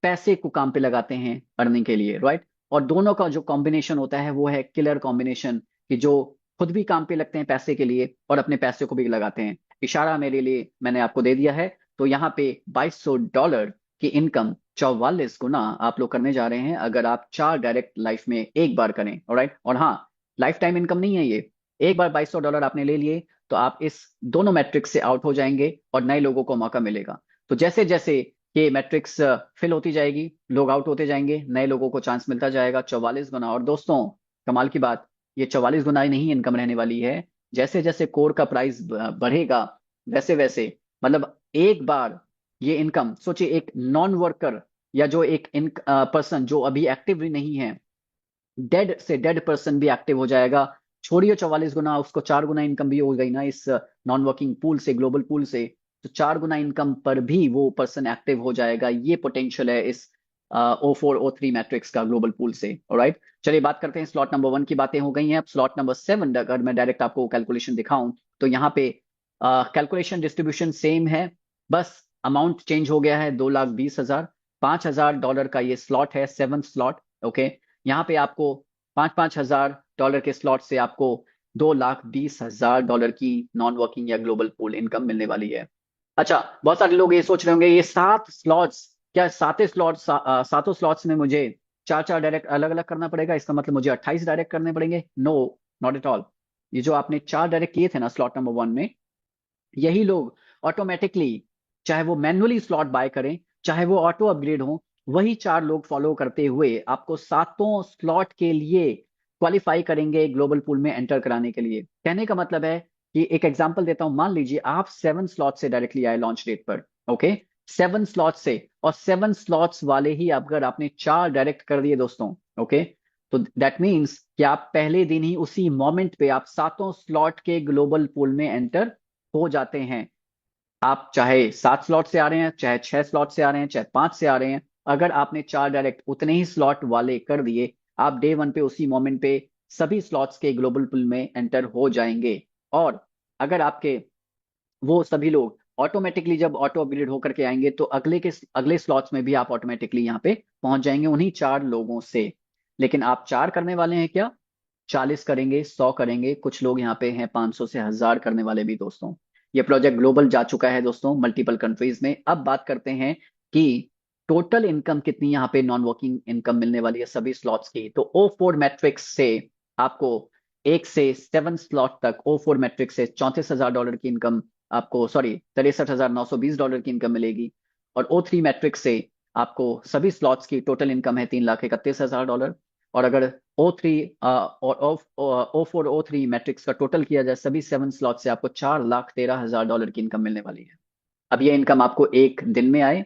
पैसे को काम पे लगाते हैं अर्निंग के लिए, राइट। और दोनों का जो कॉम्बिनेशन होता है वो है किलर कॉम्बिनेशन, कि जो खुद भी काम पे लगते हैं पैसे के लिए और अपने पैसे को भी लगाते हैं। इशारा मेरे लिए मैंने आपको दे दिया है। तो यहाँ पे $2200 की इनकम 44 गुना आप लोग करने जा रहे हैं अगर आप 4 डायरेक्ट लाइफ में एक बार करें, ऑलराइट। और हाँ, लाइफ टाइम इनकम नहीं है ये। एक बार $2200 आपने ले लिए तो आप इस दोनों मैट्रिक्स से आउट हो जाएंगे और नए लोगों को मौका मिलेगा। तो जैसे जैसे ये मैट्रिक्स फिल होती जाएगी, लोग आउट होते जाएंगे, नए लोगों को चांस मिलता जाएगा। 44 गुना। और दोस्तों, कमाल की बात, ये 44 गुना ही नहीं इनकम रहने वाली है। जैसे जैसे कोर का प्राइस बढ़ेगा, वैसे वैसे, मतलब एक बार ये इनकम सोचिए, एक नॉन वर्कर या जो एक पर्सन जो अभी एक्टिव भी नहीं है, डेड से डेड पर्सन भी एक्टिव हो जाएगा। छोड़िए 44 गुना, उसको 4 गुना इनकम भी हो गई ना इस नॉन वर्किंग पूल से, ग्लोबल पूल से। तो 4 गुना इनकम पर भी वो पर्सन एक्टिव हो जाएगा। ये पोटेंशियल है इस O4 O3 मैट्रिक्स का ग्लोबल पूल से। ऑलराइट, चलिए बात करते हैं स्लॉट नंबर 1 की। बातें हो गई हैं, अब स्लॉट नंबर 7 अगर मैं डायरेक्ट आपको कैलकुलेशन दिखाऊं तो यहाँ पे कैलकुलेशन डिस्ट्रीब्यूशन सेम है, बस अमाउंट चेंज हो गया है। 2,20,000, $5,000 का ये स्लॉट है, 7 स्लॉट। ओके, यहाँ पे आपको $5,000 के स्लॉट से आपको $2,20,000 की नॉन वर्किंग या ग्लोबल पूल इनकम मिलने वाली है। अच्छा, बहुत सारे लोग ये सोच रहे होंगे ये 7 स्लॉट्स, क्या सातों स्लॉट्स, सातों स्लॉट्स में मुझे चार चार डायरेक्ट अलग अलग करना पड़ेगा? इसका मतलब मुझे 28 डायरेक्ट करने पड़ेंगे? No, not at all. ये जो आपने 4 डायरेक्ट किए थे ना स्लॉट नंबर 1 में, यही लोग ऑटोमेटिकली, चाहे वो मैन्युअली स्लॉट बाय करें चाहे वो ऑटो अपग्रेड हो, वही 4 लोग फॉलो करते हुए आपको सातों स्लॉट के लिए क्वालिफाई करेंगे ग्लोबल पूल में एंटर कराने के लिए। कहने का मतलब है कि एक एग्जांपल देता हूं, मान लीजिए आप 7 स्लॉट से डायरेक्टली आए लॉन्च डेट पर। ओके, 7 स्लॉट से, और 7 स्लॉट्स वाले ही अगर आपने 4 डायरेक्ट कर दिए दोस्तों, ओके, तो दैट मीन्स कि आप पहले दिन ही उसी मोमेंट पे आप सातों स्लॉट के ग्लोबल पूल में एंटर हो जाते हैं। आप चाहे 7 स्लॉट से आ रहे हैं, चाहे 6 स्लॉट से आ रहे हैं, चाहे 5 से आ रहे हैं, अगर आपने 4 डायरेक्ट उतने ही स्लॉट वाले कर दिए, आप डे 1 पे उसी मोमेंट पे सभी स्लॉट्स के ग्लोबल पूल में एंटर हो जाएंगे। और अगर आपके वो सभी लोग ऑटोमेटिकली जब ऑटो अपग्रेड होकर के आएंगे तो अगले स्लॉट्स में भी आप ऑटोमेटिकली यहाँ पे पहुंच जाएंगे उन्हीं 4 लोगों से। लेकिन आप 4 करने वाले हैं क्या? 40 करेंगे, 100 करेंगे, कुछ लोग यहाँ पे हैं 500 से 1,000 करने वाले भी दोस्तों। ये प्रोजेक्ट ग्लोबल जा चुका है दोस्तों, मल्टीपल कंट्रीज में। अब बात करते हैं कि टोटल इनकम कितनी यहाँ पे नॉन वर्किंग इनकम मिलने वाली है सभी स्लॉट्स की। तो O4 मैट्रिक्स से आपको 1 से 7 स्लॉट तक O4 मैट्रिक्स से $34,000 की इनकम आपको, सॉरी, $63,920 की इनकम मिलेगी। और O3 मैट्रिक्स से आपको सभी स्लॉट्स की टोटल इनकम है $3,31,000। और अगर O3 और O4 O3 मैट्रिक्स का टोटल किया जाए सभी 7 स्लॉट से, आपको $4,13,000 की इनकम मिलने वाली है। अब ये इनकम आपको एक दिन में आए,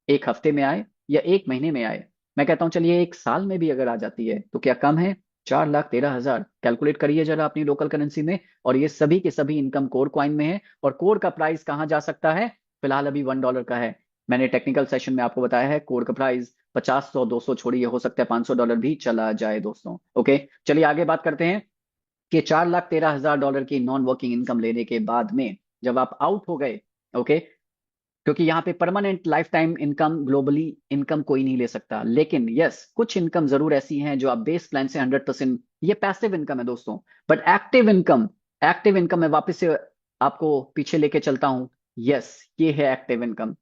एक हफ्ते में आए, या एक महीने में आए, मैं कहता हूं चलिए एक साल में भी अगर आ जाती है तो क्या कम है? 4,13,000 कैलकुलेट करिए जरा अपनी लोकल करेंसी में। और ये सभी के सभी इनकम कोर कॉइन में है। और कोर का प्राइस कहाँ जा सकता है? फिलहाल अभी $1 का है। मैंने टेक्निकल सेशन में आपको बताया है कोर का प्राइस 50, 100, 200 छोड़िए, हो सकता है $500 भी चला जाए दोस्तों। ओके, चलिए आगे बात करते हैं कि $4,13,000 की नॉन वर्किंग इनकम लेने के बाद में जब आप आउट हो गए, ओके, क्योंकि यहाँ पे permanent life time income, globally income कोई नहीं ले सकता, लेकिन यस कुछ इनकम जरूर ऐसी हैं जो आप बेस प्लान से 100%, ये पैसिव इनकम है दोस्तों। But active income, active income मैं वापस से आपको पीछे लेके चलता हूं। यस, ये है एक्टिव इनकम।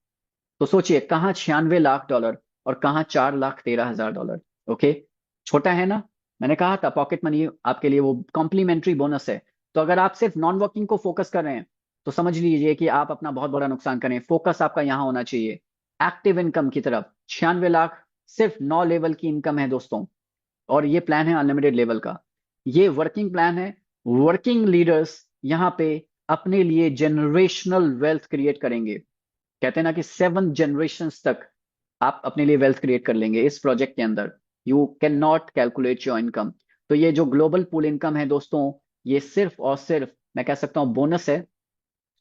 तो सोचिए कहाँ $96 लाख और कहाँ $4,13,000। ओके, छोटा है ना? मैंने कहा था पॉकेट मनी आपके लिए वो कॉम्प्लीमेंट्री बोनस है। तो अगर आप सिर्फ नॉन वर्किंग को फोकस कर रहे हैं तो समझ लीजिए कि आप अपना बहुत बड़ा नुकसान करें। फोकस आपका यहां होना चाहिए एक्टिव इनकम की तरफ। 96 लाख सिर्फ 9 लेवल की इनकम है दोस्तों। और ये प्लान है अनलिमिटेड लेवल का, ये वर्किंग प्लान है। वर्किंग लीडर्स यहाँ पे अपने लिए जनरेशनल वेल्थ क्रिएट करेंगे। कहते हैं ना कि 7 जनरेशन तक आप अपने लिए वेल्थ क्रिएट कर लेंगे इस प्रोजेक्ट के अंदर। You can not calculate your income. तो ये जो ग्लोबल पूल इनकम है दोस्तों, ये सिर्फ और सिर्फ मैं कह सकता हूं बोनस है,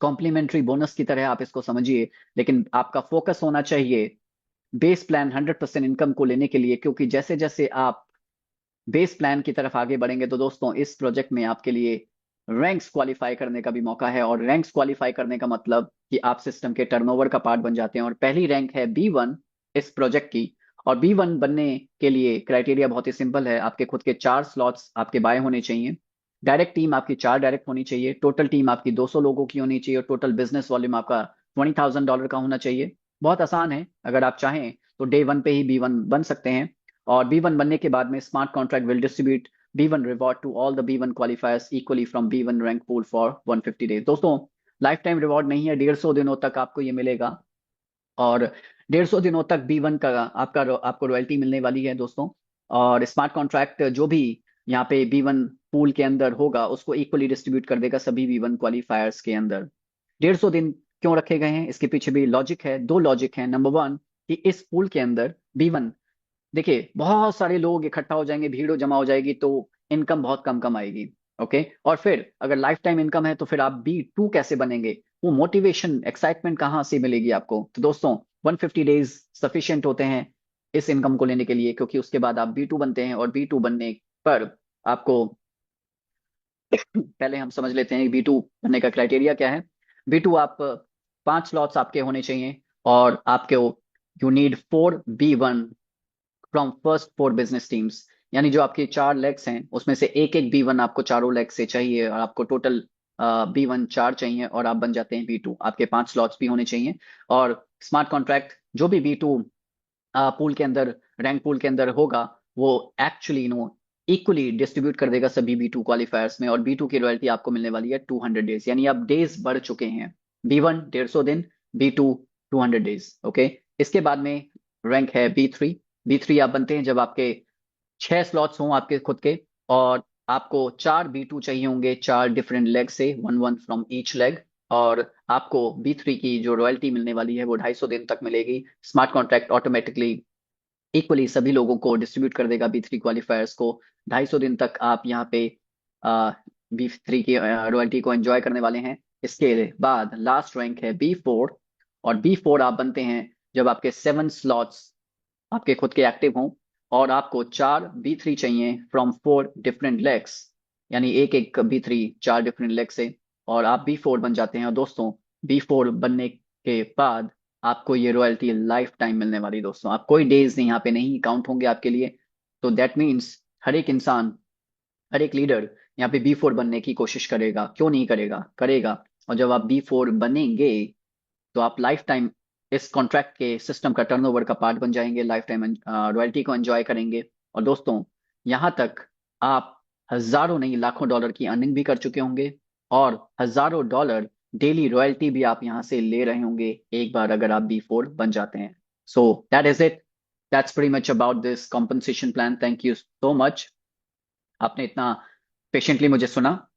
कॉम्प्लीमेंट्री बोनस की तरह आप इसको समझिए। लेकिन आपका फोकस होना चाहिए बेस प्लान 100% इनकम को लेने के लिए, क्योंकि जैसे जैसे आप बेस प्लान की तरफ आगे बढ़ेंगे तो दोस्तों इस प्रोजेक्ट में आपके लिए रैंक्स क्वालिफाई करने का भी मौका है। और रैंक्स क्वालिफाई करने का मतलब कि आप सिस्टम के टर्नओवर का पार्ट बन जाते हैं। और पहली रैंक है B1 इस प्रोजेक्ट की। और B1 बनने के लिए क्राइटेरिया बहुत ही सिंपल है, आपके खुद के 4 स्लॉट्स आपके बाय होने चाहिए, डायरेक्ट टीम आपकी 4 डायरेक्ट होनी चाहिए, टोटल टीम आपकी 200 लोगों की होनी चाहिए, और टोटल बिजनेस वॉल्यूम आपका $20,000 का होना चाहिए। बहुत आसान है, अगर आप चाहें तो डे 1 पे ही B1 बन सकते हैं। और B1 बनने के बाद में smart contract will distribute B1 reward to all the B1 qualifiers equally from B1 rank pool for 150 days. दोस्तों लाइफ टाइम रिवॉर्ड नहीं है, 150 दिनों तक आपको ये मिलेगा। और 150 दिनों तक B1 का आपको रॉयल्टी मिलने वाली है दोस्तों। और स्मार्ट कॉन्ट्रैक्ट जो भी यहाँ पे B1 पूल के अंदर होगा उसको इक्वली डिस्ट्रीब्यूट कर देगा सभी B1 क्वालिफायर्स के अंदर। 150 दिन क्यों रखे गए हैं, इसके पीछे भी लॉजिक है, 2 लॉजिक है। नंबर 1 कि इस पूल के अंदर B1, देखिए बहुत सारे लोग इकट्ठा हो जाएंगे, भीड़ जमा हो जाएगी तो इनकम बहुत कम कम आएगी। ओके, और फिर अगर लाइफ टाइम इनकम है तो फिर आप B2 कैसे बनेंगे? वो मोटिवेशन एक्साइटमेंट कहाँ से मिलेगी आपको? तो दोस्तों 150 डेज सफिशिएंट होते हैं इस इनकम को लेने के लिए, क्योंकि उसके बाद आप B2 बनते हैं, और B2 बनने पर आपको पहले हम समझ लेते हैं B2 बनने का क्राइटेरिया क्या है। B2 आप 5 स्लॉट्स आपके होने चाहिए, और आपके you need 4 B1 from first 4 business teams. यानी जो आपके 4 लेग्स हैं उसमें से एक एक B1 आपको चारों लेग से चाहिए, और आपको टोटल B1 4 चाहिए, और आप बन जाते हैं B2। आपके 5 स्लॉट्स भी होने चाहिए। और स्मार्ट कॉन्ट्रैक्ट जो भी B2 पूल के अंदर, रैंक पूल के अंदर होगा, वो एक्चुअली इक्वली डिस्ट्रीब्यूट कर देगा सभी B2 क्वालिफायर्स में। और B2 की रॉयल्टी आपको मिलने वाली है 200 डेज, यानी आप डेज बढ़ चुके हैं। B1 150 दिन, B2 200 डेज। ओके, इसके बाद में रैंक है B3। B3 आप बनते हैं जब आपके 6 स्लॉट्स हों आपके खुद के, और आपको 4 B2 चाहिए होंगे 4 डिफरेंट लेग से, 1 1 फ्रॉम ईच लेग। और आपको B3 की जो रॉयल्टी मिलने वाली है वो 250 दिन तक मिलेगी। स्मार्ट कॉन्ट्रैक्ट ऑटोमेटिकली इक्वली सभी लोगों को डिस्ट्रीब्यूट कर देगा B3 क्वालिफायर्स को। 250 दिन तक आप यहाँ पे B3 की रॉयल्टी को एंजॉय करने वाले हैं। इसके बाद लास्ट रैंक है B4। और B4 आप बनते हैं जब आपके 7 स्लॉट्स आपके खुद के एक्टिव हों, और आपको 4 B3 चाहिए फ्रॉम 4 डिफरेंट लेग्स, यानी एक एक B3 4 डिफरेंट लेग से, और आप B4 बन जाते हैं। और दोस्तों, B4 बनने के बाद आपको ये रॉयल्टी लाइफ टाइम मिलने वाली है दोस्तों। आप कोई डेज नहीं यहाँ पे नहीं काउंट होंगे आपके लिए। तो दैट मीन्स हर एक इंसान, हर एक लीडर यहाँ पे B4 बनने की कोशिश करेगा। क्यों नहीं करेगा, करेगा। और जब आप B4 बनेंगे तो आप लाइफ टाइम इस कॉन्ट्रैक्ट के सिस्टम का, टर्नओवर का पार्ट बन जाएंगे, लाइफ टाइम रॉयल्टी को एंजॉय करेंगे। और दोस्तों, यहाँ तक आप हजारों नहीं लाखों डॉलर की अर्निंग भी कर चुके होंगे, और हजारों डॉलर डेली रॉयल्टी भी आप यहाँ से ले रहे होंगे एक बार अगर आप B4 बन जाते हैं। So that is it, that's very much about this compensation plan. Thank you so much, आपने इतना पेशेंटली मुझे सुना।